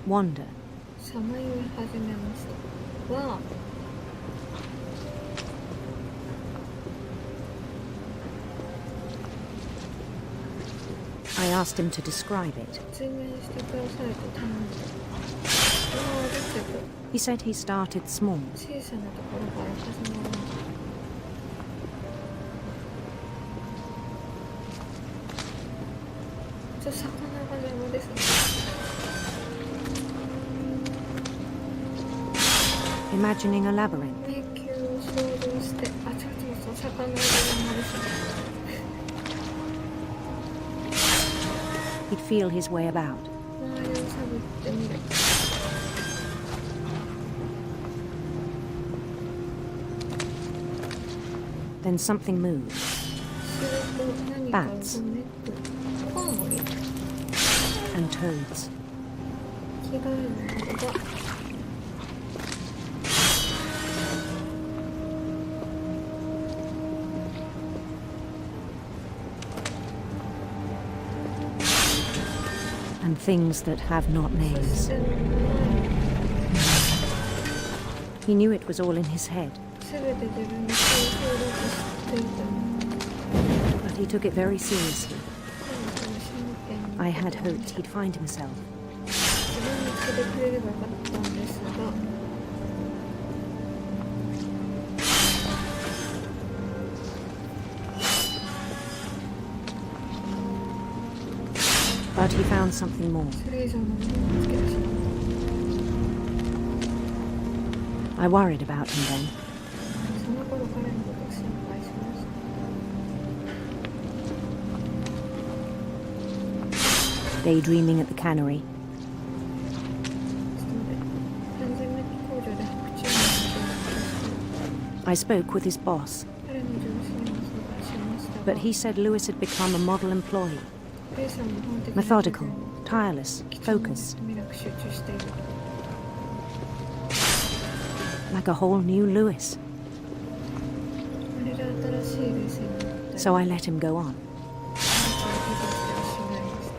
wander. I asked him to describe it. He said he started small. Imagining a labyrinth. He'd feel his way about. Then something moved. すると何かうごめくコウモリ And toads. 着替えるのが And things that have not names. He knew it was all in his head. 全て自分でそうだと知っていたの But he took it very seriously. 彼女は真剣に I had hoped he'd find himself. 自分に来てくれればよかったんですが But he found something more. それ以上のものを見つけてしまった I worried about him then. その頃彼のことを心配しました Daydreaming at the cannery. ちょっと待って完全滅工場で白昼の道を I spoke with his boss, 彼の上司にも相談しましたが but he said Lewis had become a model employee. レイさんも本的な Methodical, tireless, 基調に focused, 目なく集中している like a whole new Lewis. あれが新しいレイさんになったり So I let him go on. 彼女を手助けをしまいまし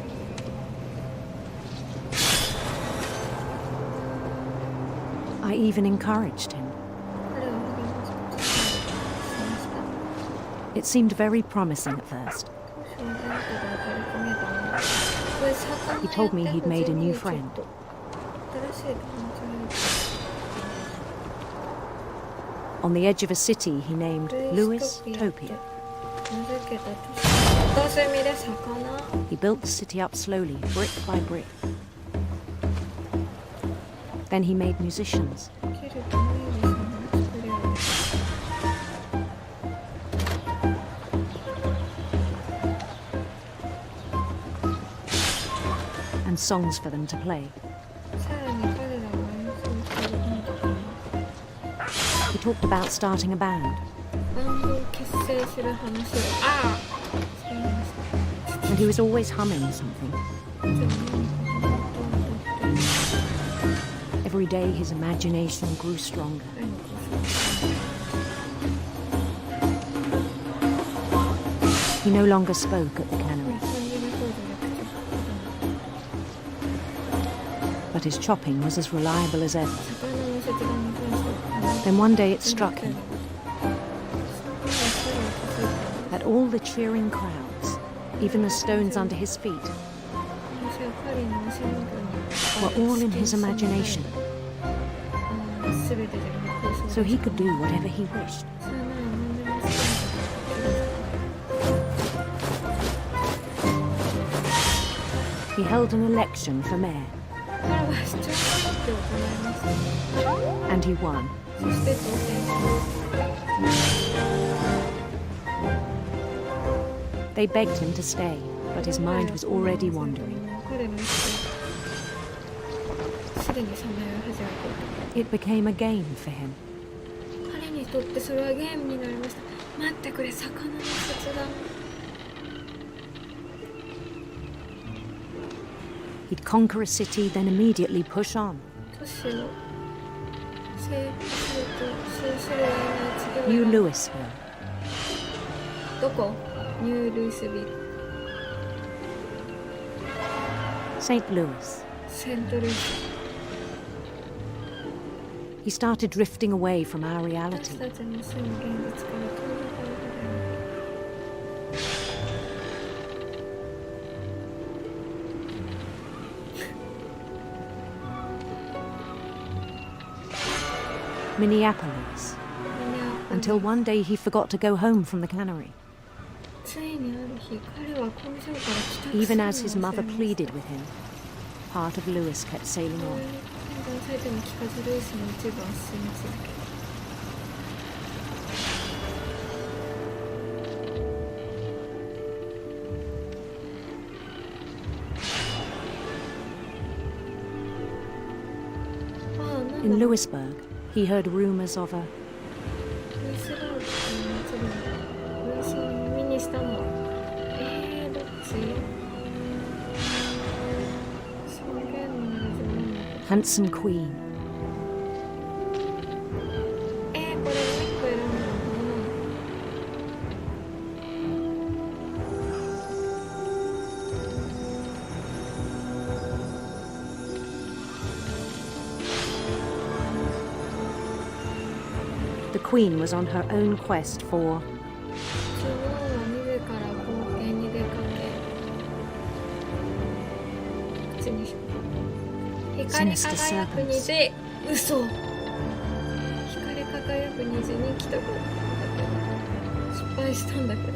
た I even encouraged him. 彼を励ますことをしました It seemed very promising at first. 当初は誰かが明るく見えたのがこれ魚 He told me he'd made a new ちょっ friend. と新しい友達がいる On the edge of a city he named Lewis ルイス Topia. トピアって名付けた都市片隅で魚 He built the city up slowly, brick by brick. Then he made musicians. 切るとミュージシャンを作り上げた And songs for them to play. さらに彼らが演奏する音楽に He talked about starting a band. バンドを結成する話をしていました And he was always humming something. いつも何か本当にとって Every day his imagination grew stronger. 彼のことを He no longer spoke at the cannery, 日本人の工場で口を聞くことも but his chopping was as reliable as ever. 魚の切断に関しては Then one day it struck him その彼は気づいた that all the cheering crowds, even the stones under his feet, 私は彼の足元 were に all in his imagination, 全て自分の空想 so he could do whatever he wished. それなら何でも好きなことができる He held an election for mayor, 彼は市長選挙を行いました and he won. そして当選しました They begged him to stay, but his mind was already wandering. 彼の意識はすでにさまよい始めてい It became a game for him. た彼にとってそれはゲームになりました待ってくれ魚の切断 He'd conquer a city, then immediately push on. 都市を征服すると数種類の New 次は Louisville, どこニュールイスビル St. Louis. セントルイス He started drifting away from our 私 reality. たちの住む現実から遠ざかるほどに Minneapolis. Until one day he forgot to go home from the cannery. ついにある日彼は工場から帰宅する Even のを as his 忘れ mother ました pleaded with him, part of Lewis kept sailing こう on. いう判断されても聞かずルイスの一部は進み続け In Lewisburg, he heard rumors of a ルイススラーブの噂を耳にしたの。どっち？証言のラジオなんだけど。 Handsome Queen. これもう一個選んだのかな。The Queen was on her own quest for 女王は自ら冒険に出かけ、口にし光り輝く虹。嘘。光り輝く虹に来たことだけど失敗したんだけど。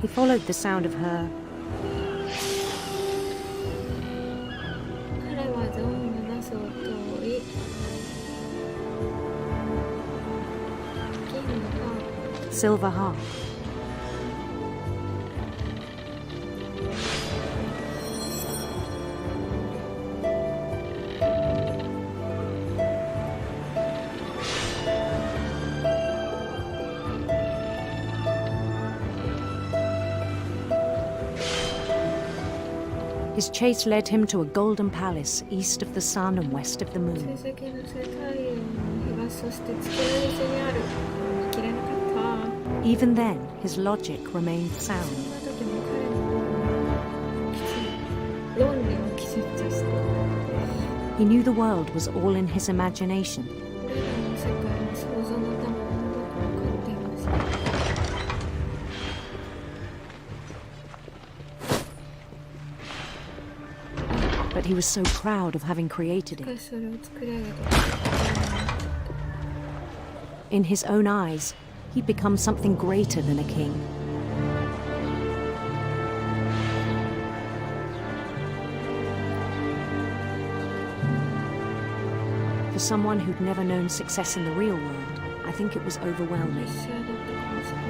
He followed the sound of her 彼は女王の出す音を追い、銀のハー silver harp. His chase led him to a golden palace east of the sun and west of the 成 moon. 績のせ太陽の東、そして月の西にある。見切れなかった。 Even then, his logic remained そ sound. んな時も彼の論理をきちっとして、 He knew the world was all in his imagination. 俺らの世界の想像のための分かっていました。 But he was so proud of having created しか it. しそれを作り上げたことが In his own eyes, he'd become something greater than a king. For someone who'd never known success in the real world, I think it was overwhelming. 幸せだったかもしれな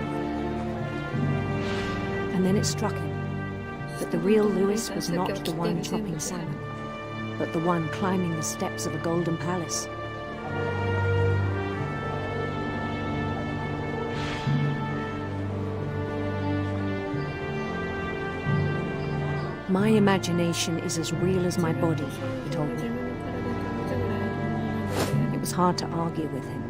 い。 And then it struck him that the real Lewis was not the one chopping salmon, but the one climbing the steps of a golden palace. My imagination is as real as my body, he told me. It was hard to argue with him.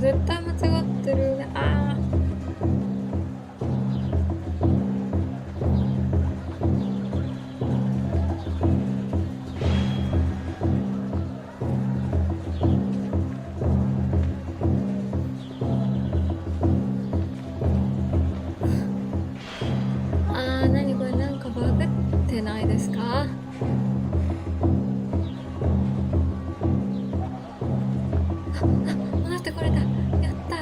絶対間違ってるね。ああ。何これ、なんかバグってないですか？あ、戻ってこれた。やった。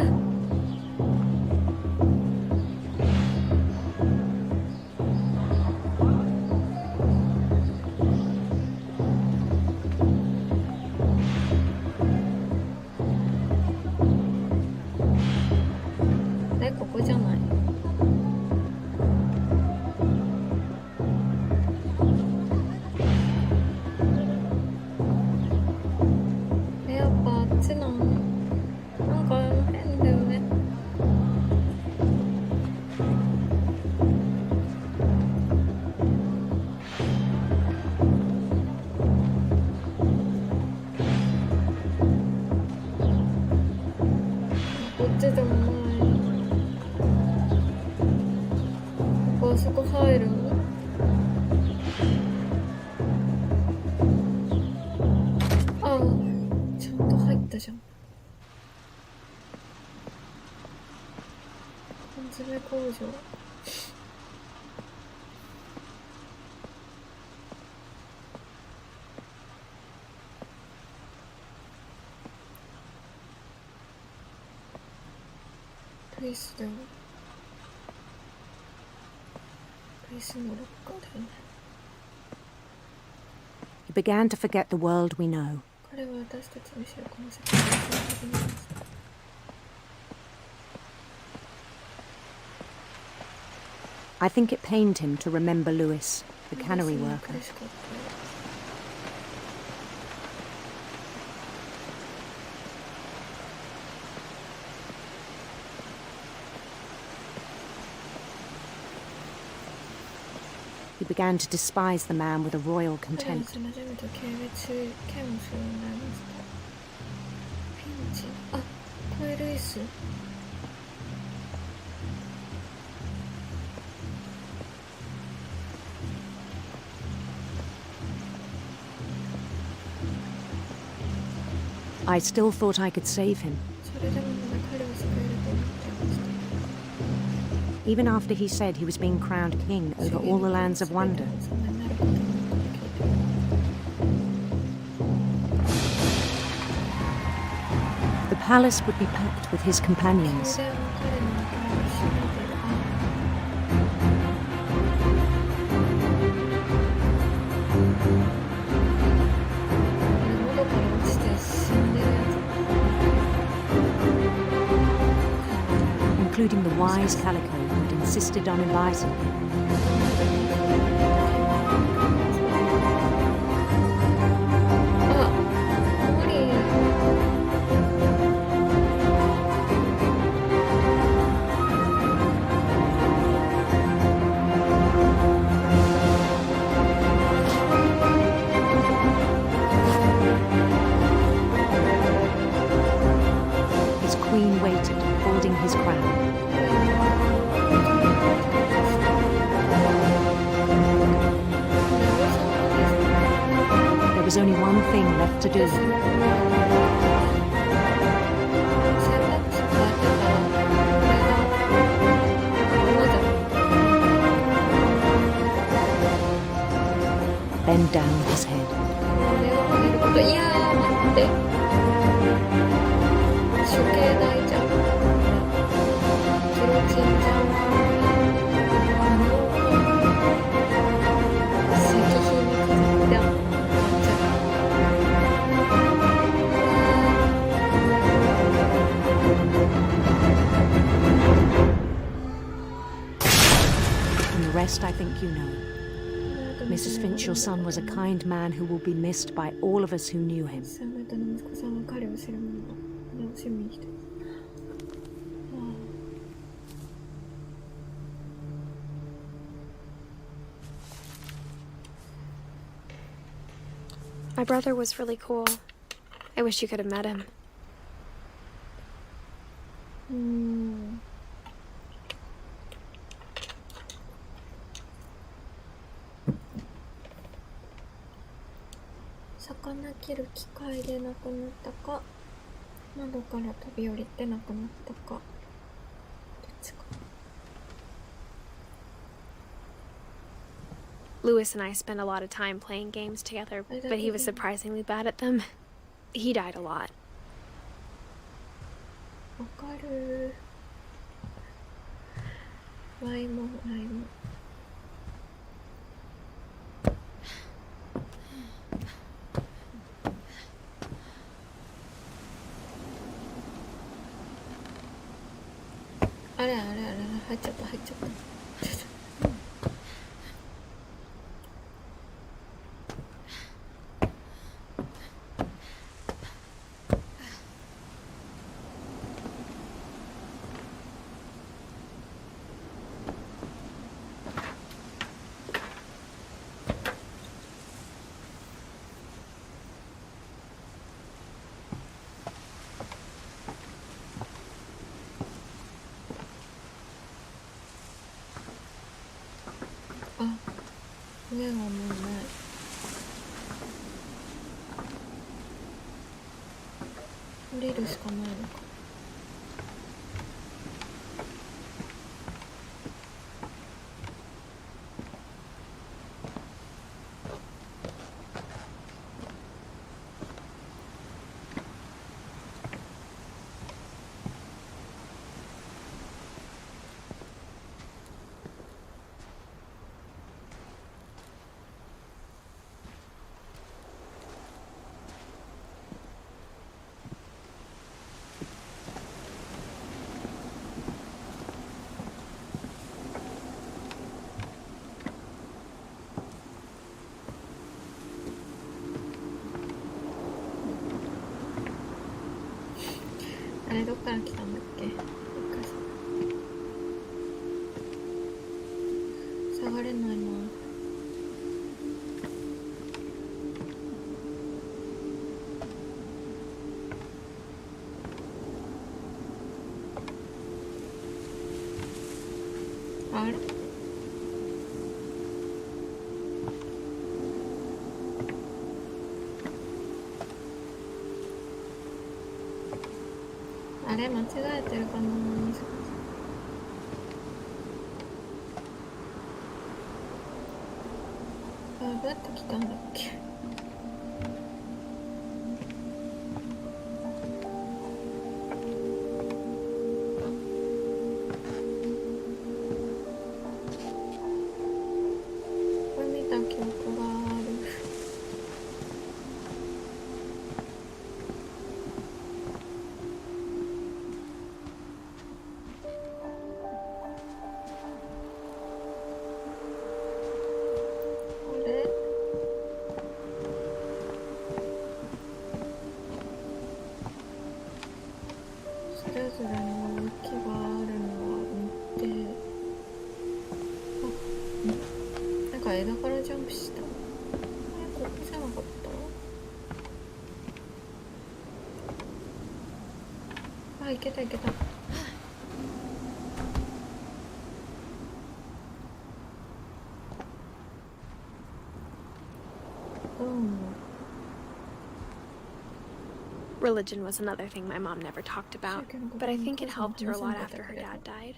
ここじゃない。やっぱあっちなの。なんか変だよね。こっちでもない。ここあそこ入るの？ああ、ちゃんと入ったじゃん。缶詰工場。ルイスだよ。ルイスのロッカーだよね。He began to forget the world we know. 彼は私たちの知るこの世界を忘れ始めました。I think it pained him to remember Lewis, the cannery worker. He began to despise the man with a royal contempt. フィンチ。あ、これルイス。I still thought I could save him. それでもまだ彼を救えると思っていました。Even after he said he was being crowned king over all the lands of wonder. The palace would be packed with his companions. Including the wise Calico who'd insisted on advising him. His queen waited, holding his crown. There was only one thing left to do. Bend down his head. いやー、待って。処刑台じゃん。ギロチンじゃん。石碑に飾ってあった。And the rest I think you know. Mrs. Finch, your son was a kind man who will be missed by all of us who knew him. My brother was really cool. I wish you could have met him. 魚切る機械で亡くなったか、窓から飛び降りて亡くなったか、どっちか。Lewis and I spent a lot of time playing games together, but he was surprisingly bad at them. He died a lot. わかる。ワイも。あれ入っちゃった。上はもうない。降りるしかないのか。あれどっから来たんだっけ。下がれないな。あれあれ間違えてるかな。どうやって来たんだっけ。これ見た記憶がある。それぞれの動きがあるのは見て、なんか枝からジャンプした。ここじゃなかった。いけた。どうも。Religion was another thing my mom never talked about, but I think it helped her a lot after her dad died.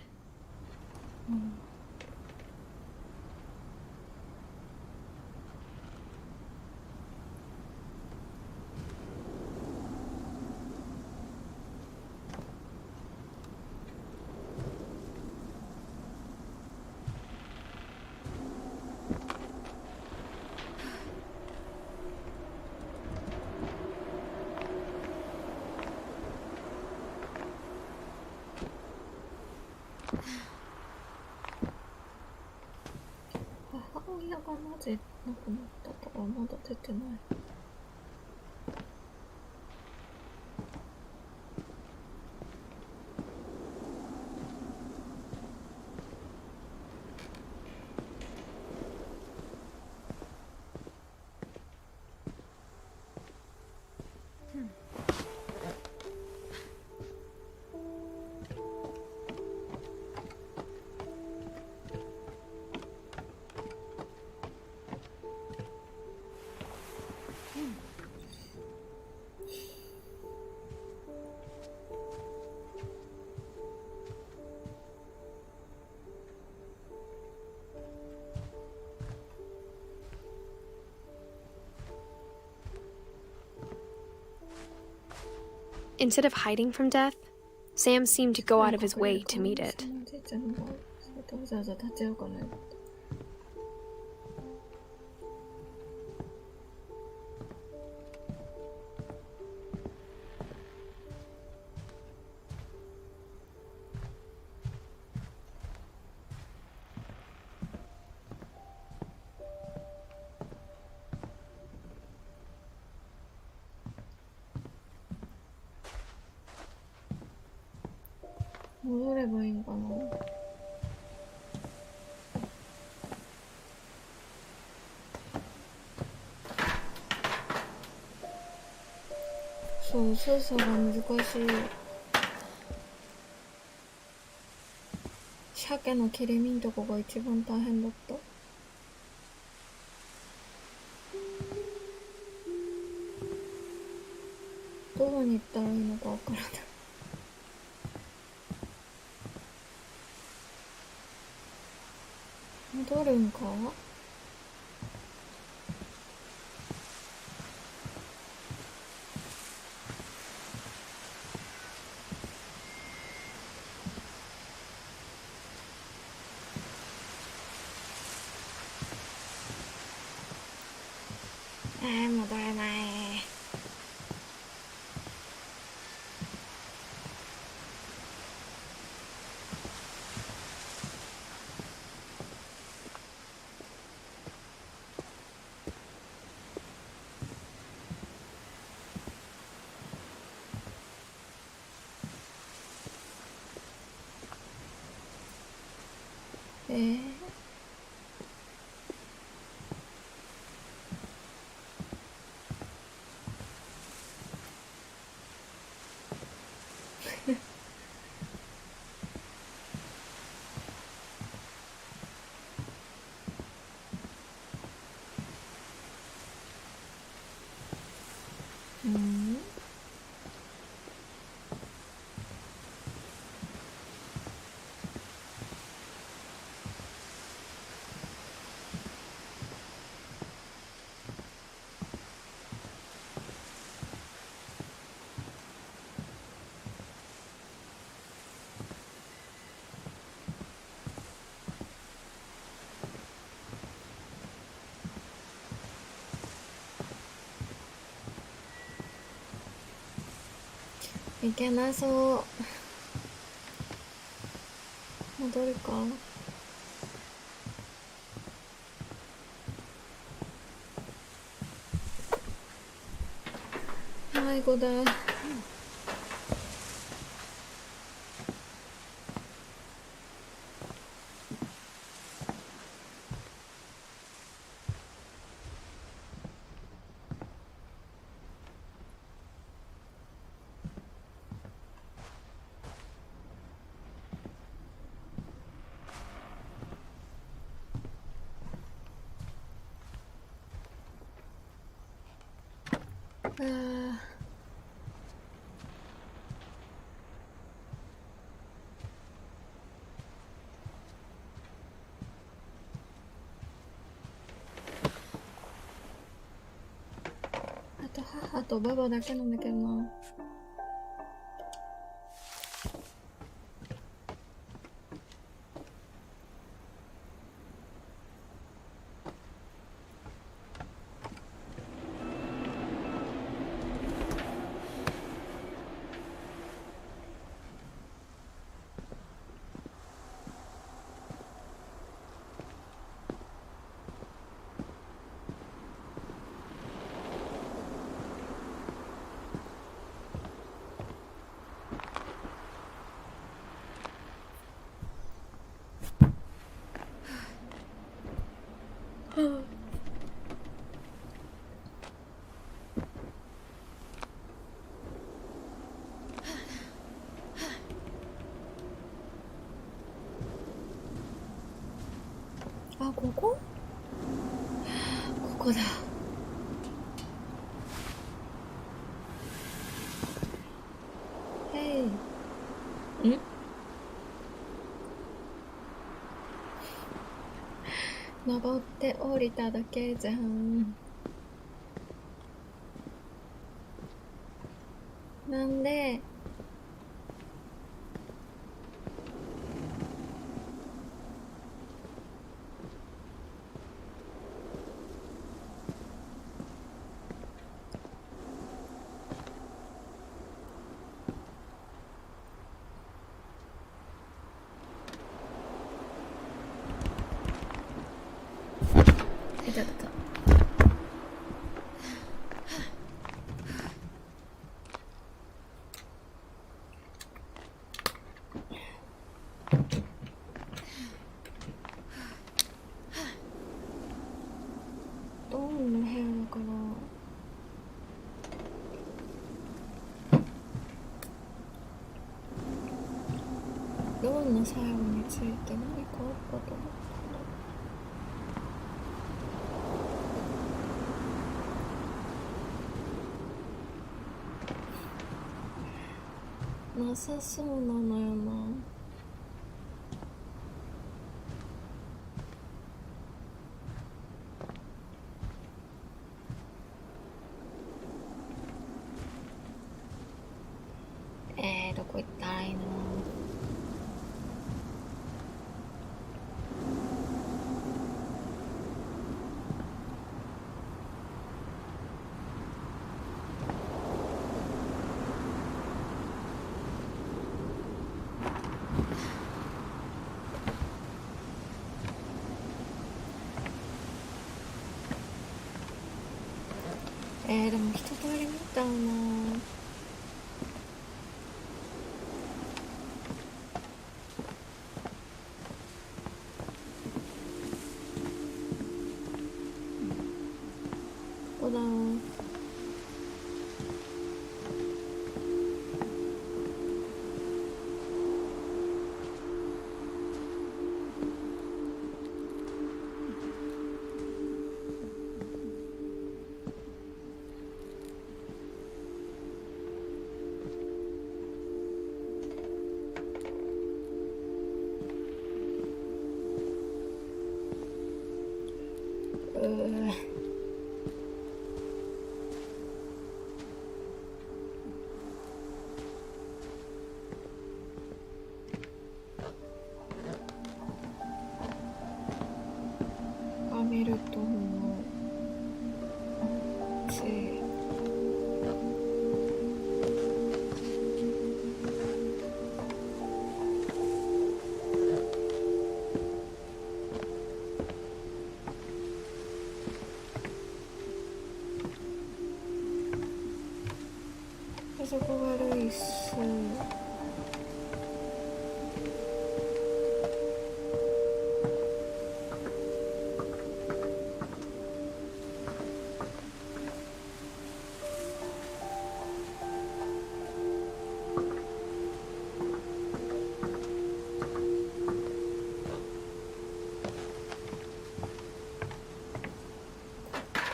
親がなぜ亡くなったかはまだ出てない。Instead of hiding from death, Sam seemed to go out of his way to meet it. おじいちゃんがわざわざ立ち会うかなよ。戻ればいいんかな。そう、操作が難しい。鮭の切り身んとこが一番大変だった。どこに行ったらいいのかわからない。戻るんか？戻れない。いけなそう。戻るか。迷子だ。あと母とババだけなんだけどな。あ、ここ？ここだ。へい。ん？登って降りただけじゃん。なんでいたたたドンの部屋だからドンの最後について何かあったと思うなさそうなのよな。どこ行ったらいいの？でも一通り見たな。どこだろう。ガメルトンのそこがルイス。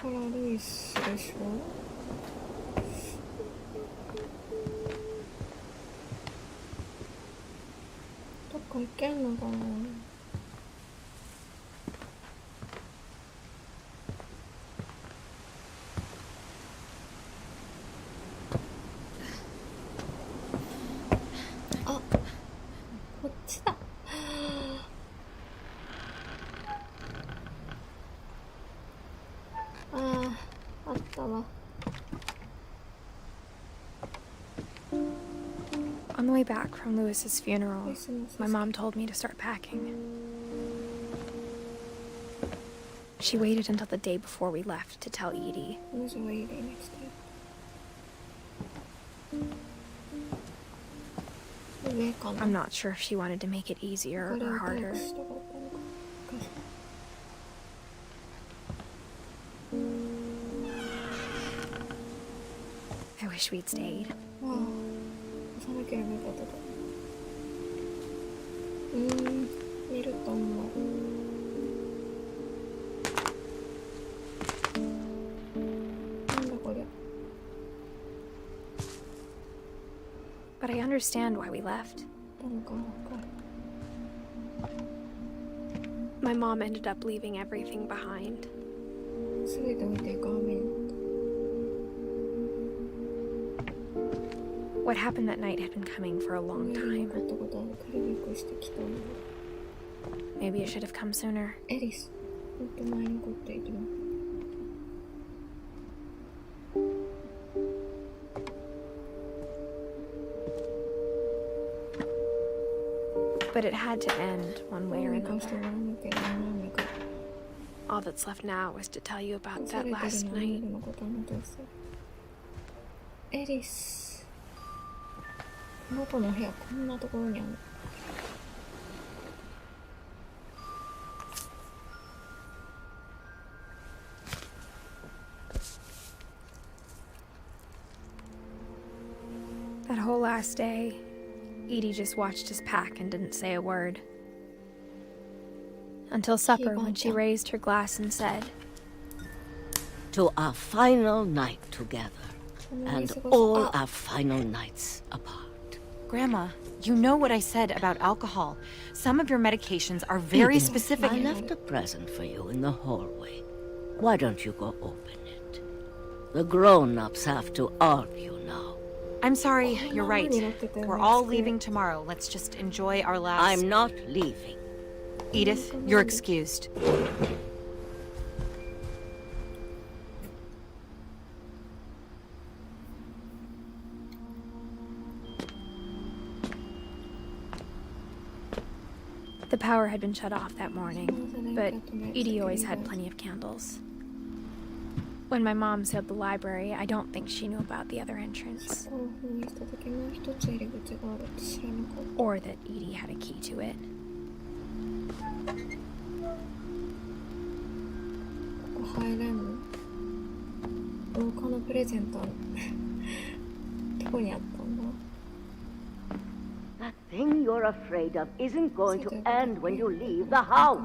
ここからルイスでしょ。いけんのかな。あ、こっちだ。あったわ。On the way back from Lewis's funeral, my mom told me to start packing. She waited until the day before we left to tell Edie. Who's waiting next time? I'm not sure if she wanted to make it easier or harder. I wish we'd stayed. Wow. さなければよかったと。見ると思う。なんだこりゃ。But I understand why we left. なんかわかる。My mom ended up leaving everything behind. すべて置いていく羽目になった。What happened that night had been coming for a long time. Maybe it should have come sooner. エリス、もっと前に起こっていても。But it had to end one way or another. All that's left now was to tell you about that last night. エリス、この子の部屋こんなところにある。That whole last day, Edie just watched us pack and didn't say a word. Until supper, when she raised her glass and said, "To our final night together, and all our final nights apart." Grandma, you know what I said about alcohol. Some of your medications are very Edith, specific. I left a present for you in the hallway. Why don't you go open it? The grown-ups have to argue now. I'm sorry, you're right. We're all leaving tomorrow. Let's just enjoy our last... I'm not leaving. Edith, you're excused. the power had been shut off that morning, but Edie always had plenty of candles. When my mom sealed the library, I don't think she knew about the other entrance. Or that Edie had a key to it. That thing you're afraid of isn't going to end when you leave the house.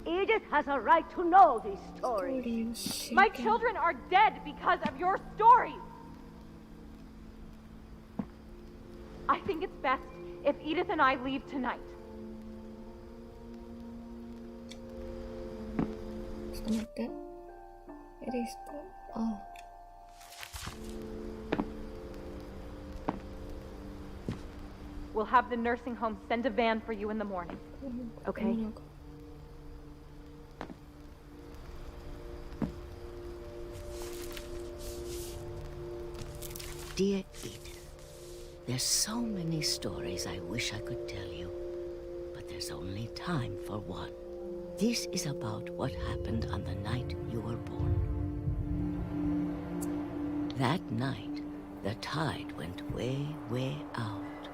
Edith has a right to know these stories. My children are dead because of your stories. I think it's best if Edith and I leave tonight. We'll have the nursing home send a van for you in the morning. Okay? Dear Edith, there's so many stories I wish I could tell you, but there's only time for one. This is about what happened on the night you were born. That night, the tide went way, way out.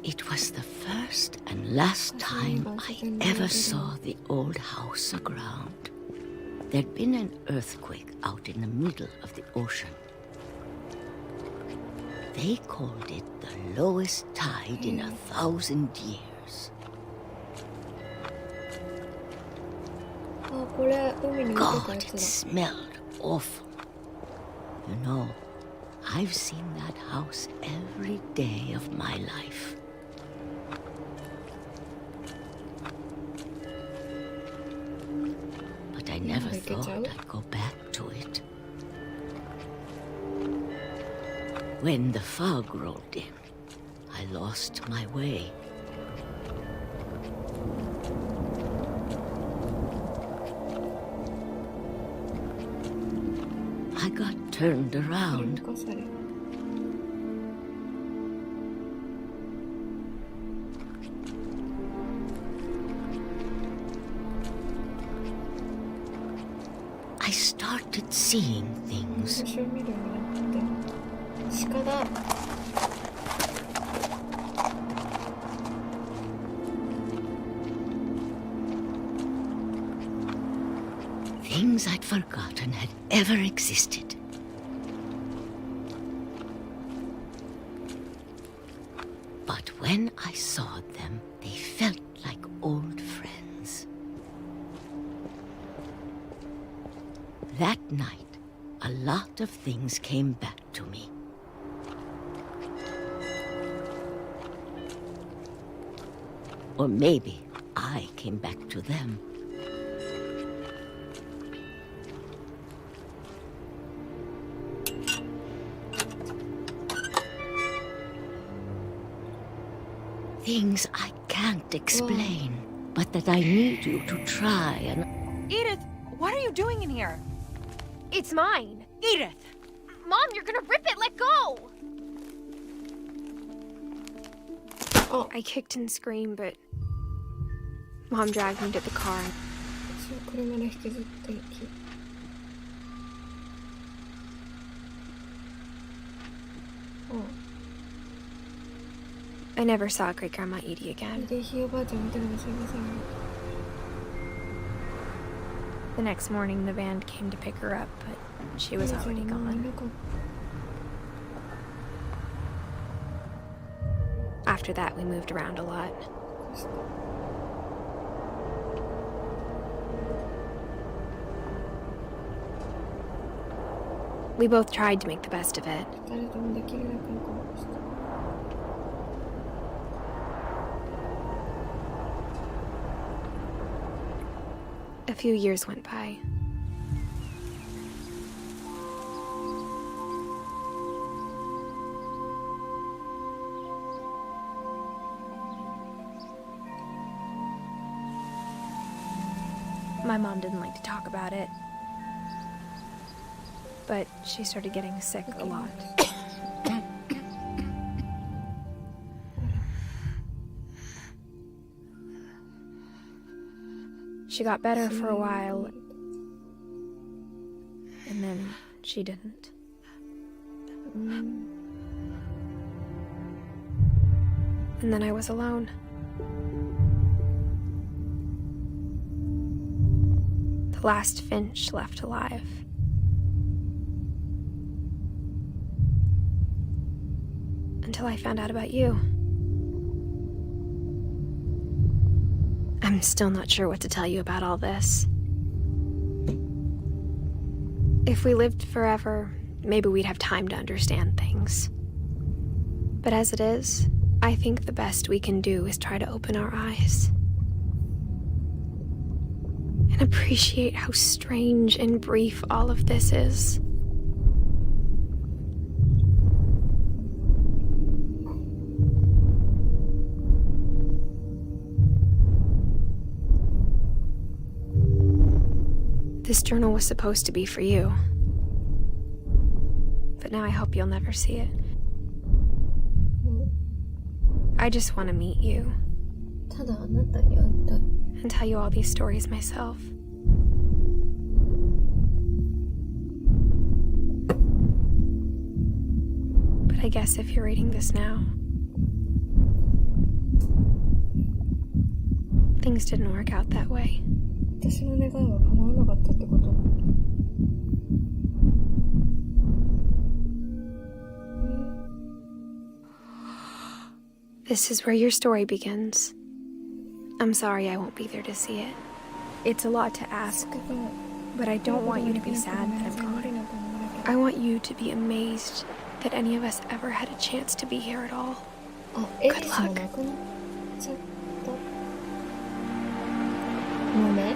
It was the first and last time I ever saw the old house aground. There'd been an earthquake out in the middle of the ocean. They called it the lowest tide in 1,000 years. God, it smelled awful. You know, I've seen that house every day of my life. But I never thought I'd go back to it. When the fog rolled in, I lost my way. I got turned around. I started seeing things. Things I'd forgotten had ever existed. But when I saw them, they felt like old friends. That night, a lot of things came back to me. Or maybe I came back to them. Things I can't explain, but that I need you to try and... Edith, what are you doing in here? It's mine. Edith! Mom, you're gonna rip it! Let go! Oh. I kicked and screamed, but Mom dragged me to the car. 車で引きずっていき。I never saw Great Grandma Edie again. で、ひいおばあちゃん見たのが久々に。The next morning, the van came to pick her up, but she was already gone. After that, we moved around a lot. We both tried to make the best of it. A few years went by. My mom didn't like to talk about it, but she started getting sick a lot. She got better for a while, and then she didn't. And then I was alone. The last Finch left alive. Until I found out about you. I'm still not sure what to tell you about all this. If we lived forever, maybe we'd have time to understand things. But as it is, I think the best we can do is try to open our eyes. And appreciate how strange and brief all of this is. This journal was supposed to be for you. But now I hope you'll never see it. I just want to meet you. And tell you all these stories myself. But I guess if you're reading this now, things didn't work out that way. 私の願いは叶わなかったってこと？ This is where your story begins. I'm sorry I won't be there to see it. It's a lot to ask, but I don't want you to be sad that I'm gone. I want you to be amazed that any of us ever had a chance to be here at all. Good luck. もうね。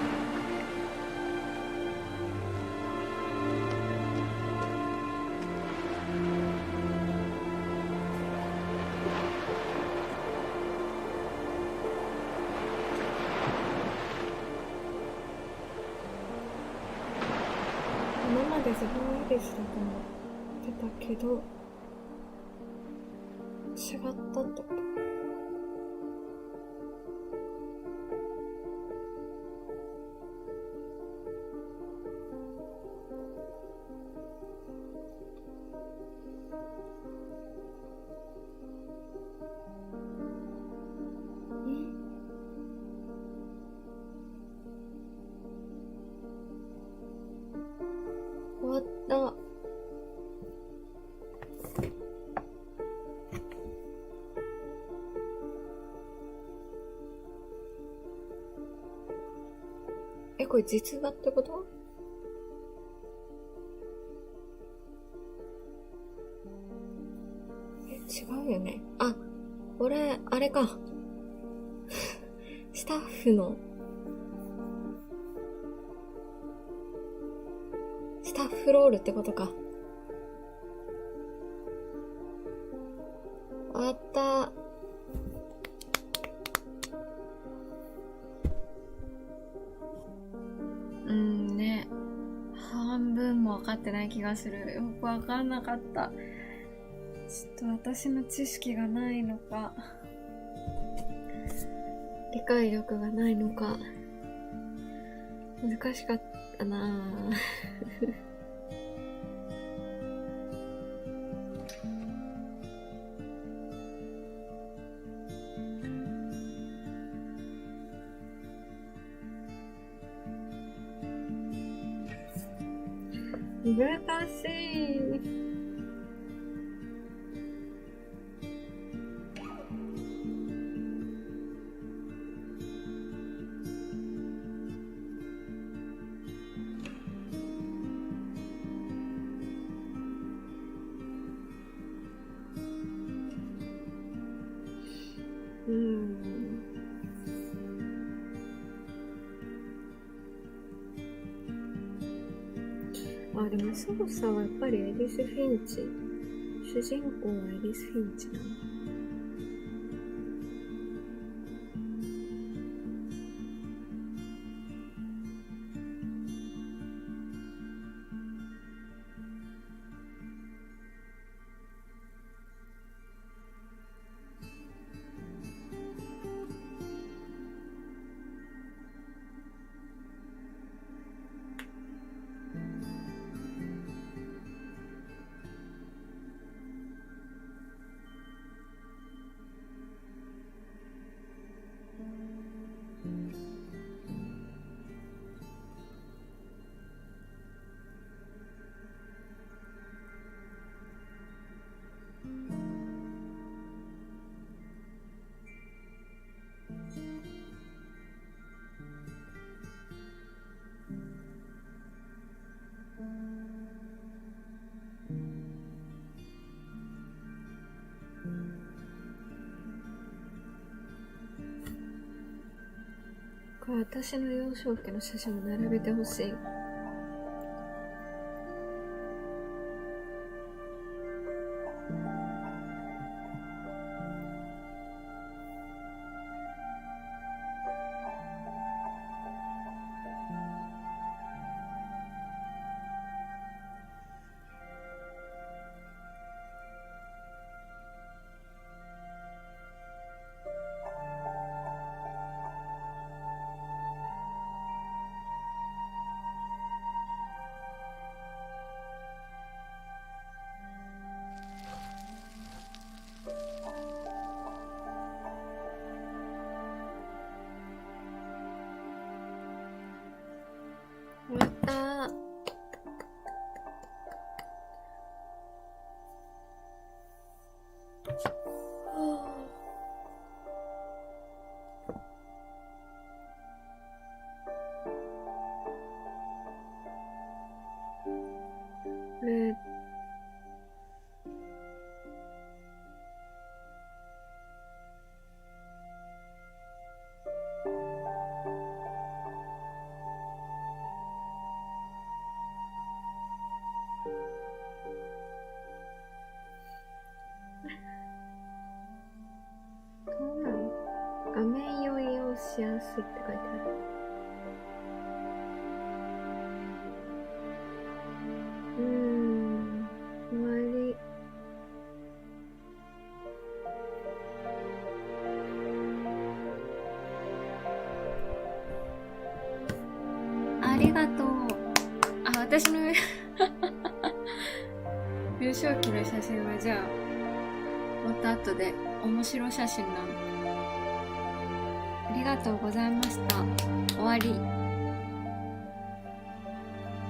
今まで自分はエリスだと思ってたけど違ったってこと？終わった。これ実話ってこと？違うよね。あ、俺、あれか。フのスタッフロールってことか。あった。ね。半分も分かってない気がする。よく分かんなかった。ちょっと私の知識がないのか、理解力がないのか、難しかったなぁ。難しい。あ、でも操作はやっぱりエディス・フィンチ。主人公はエディス・フィンチなの。これ私の幼少期の写真を並べてほしい。終わった。画面用利用しやすいって書いてある。終わり。ありがとう。あ、私の幼少期の写真はじゃあまた後で面白写真なの。ありがとうございました。終わり。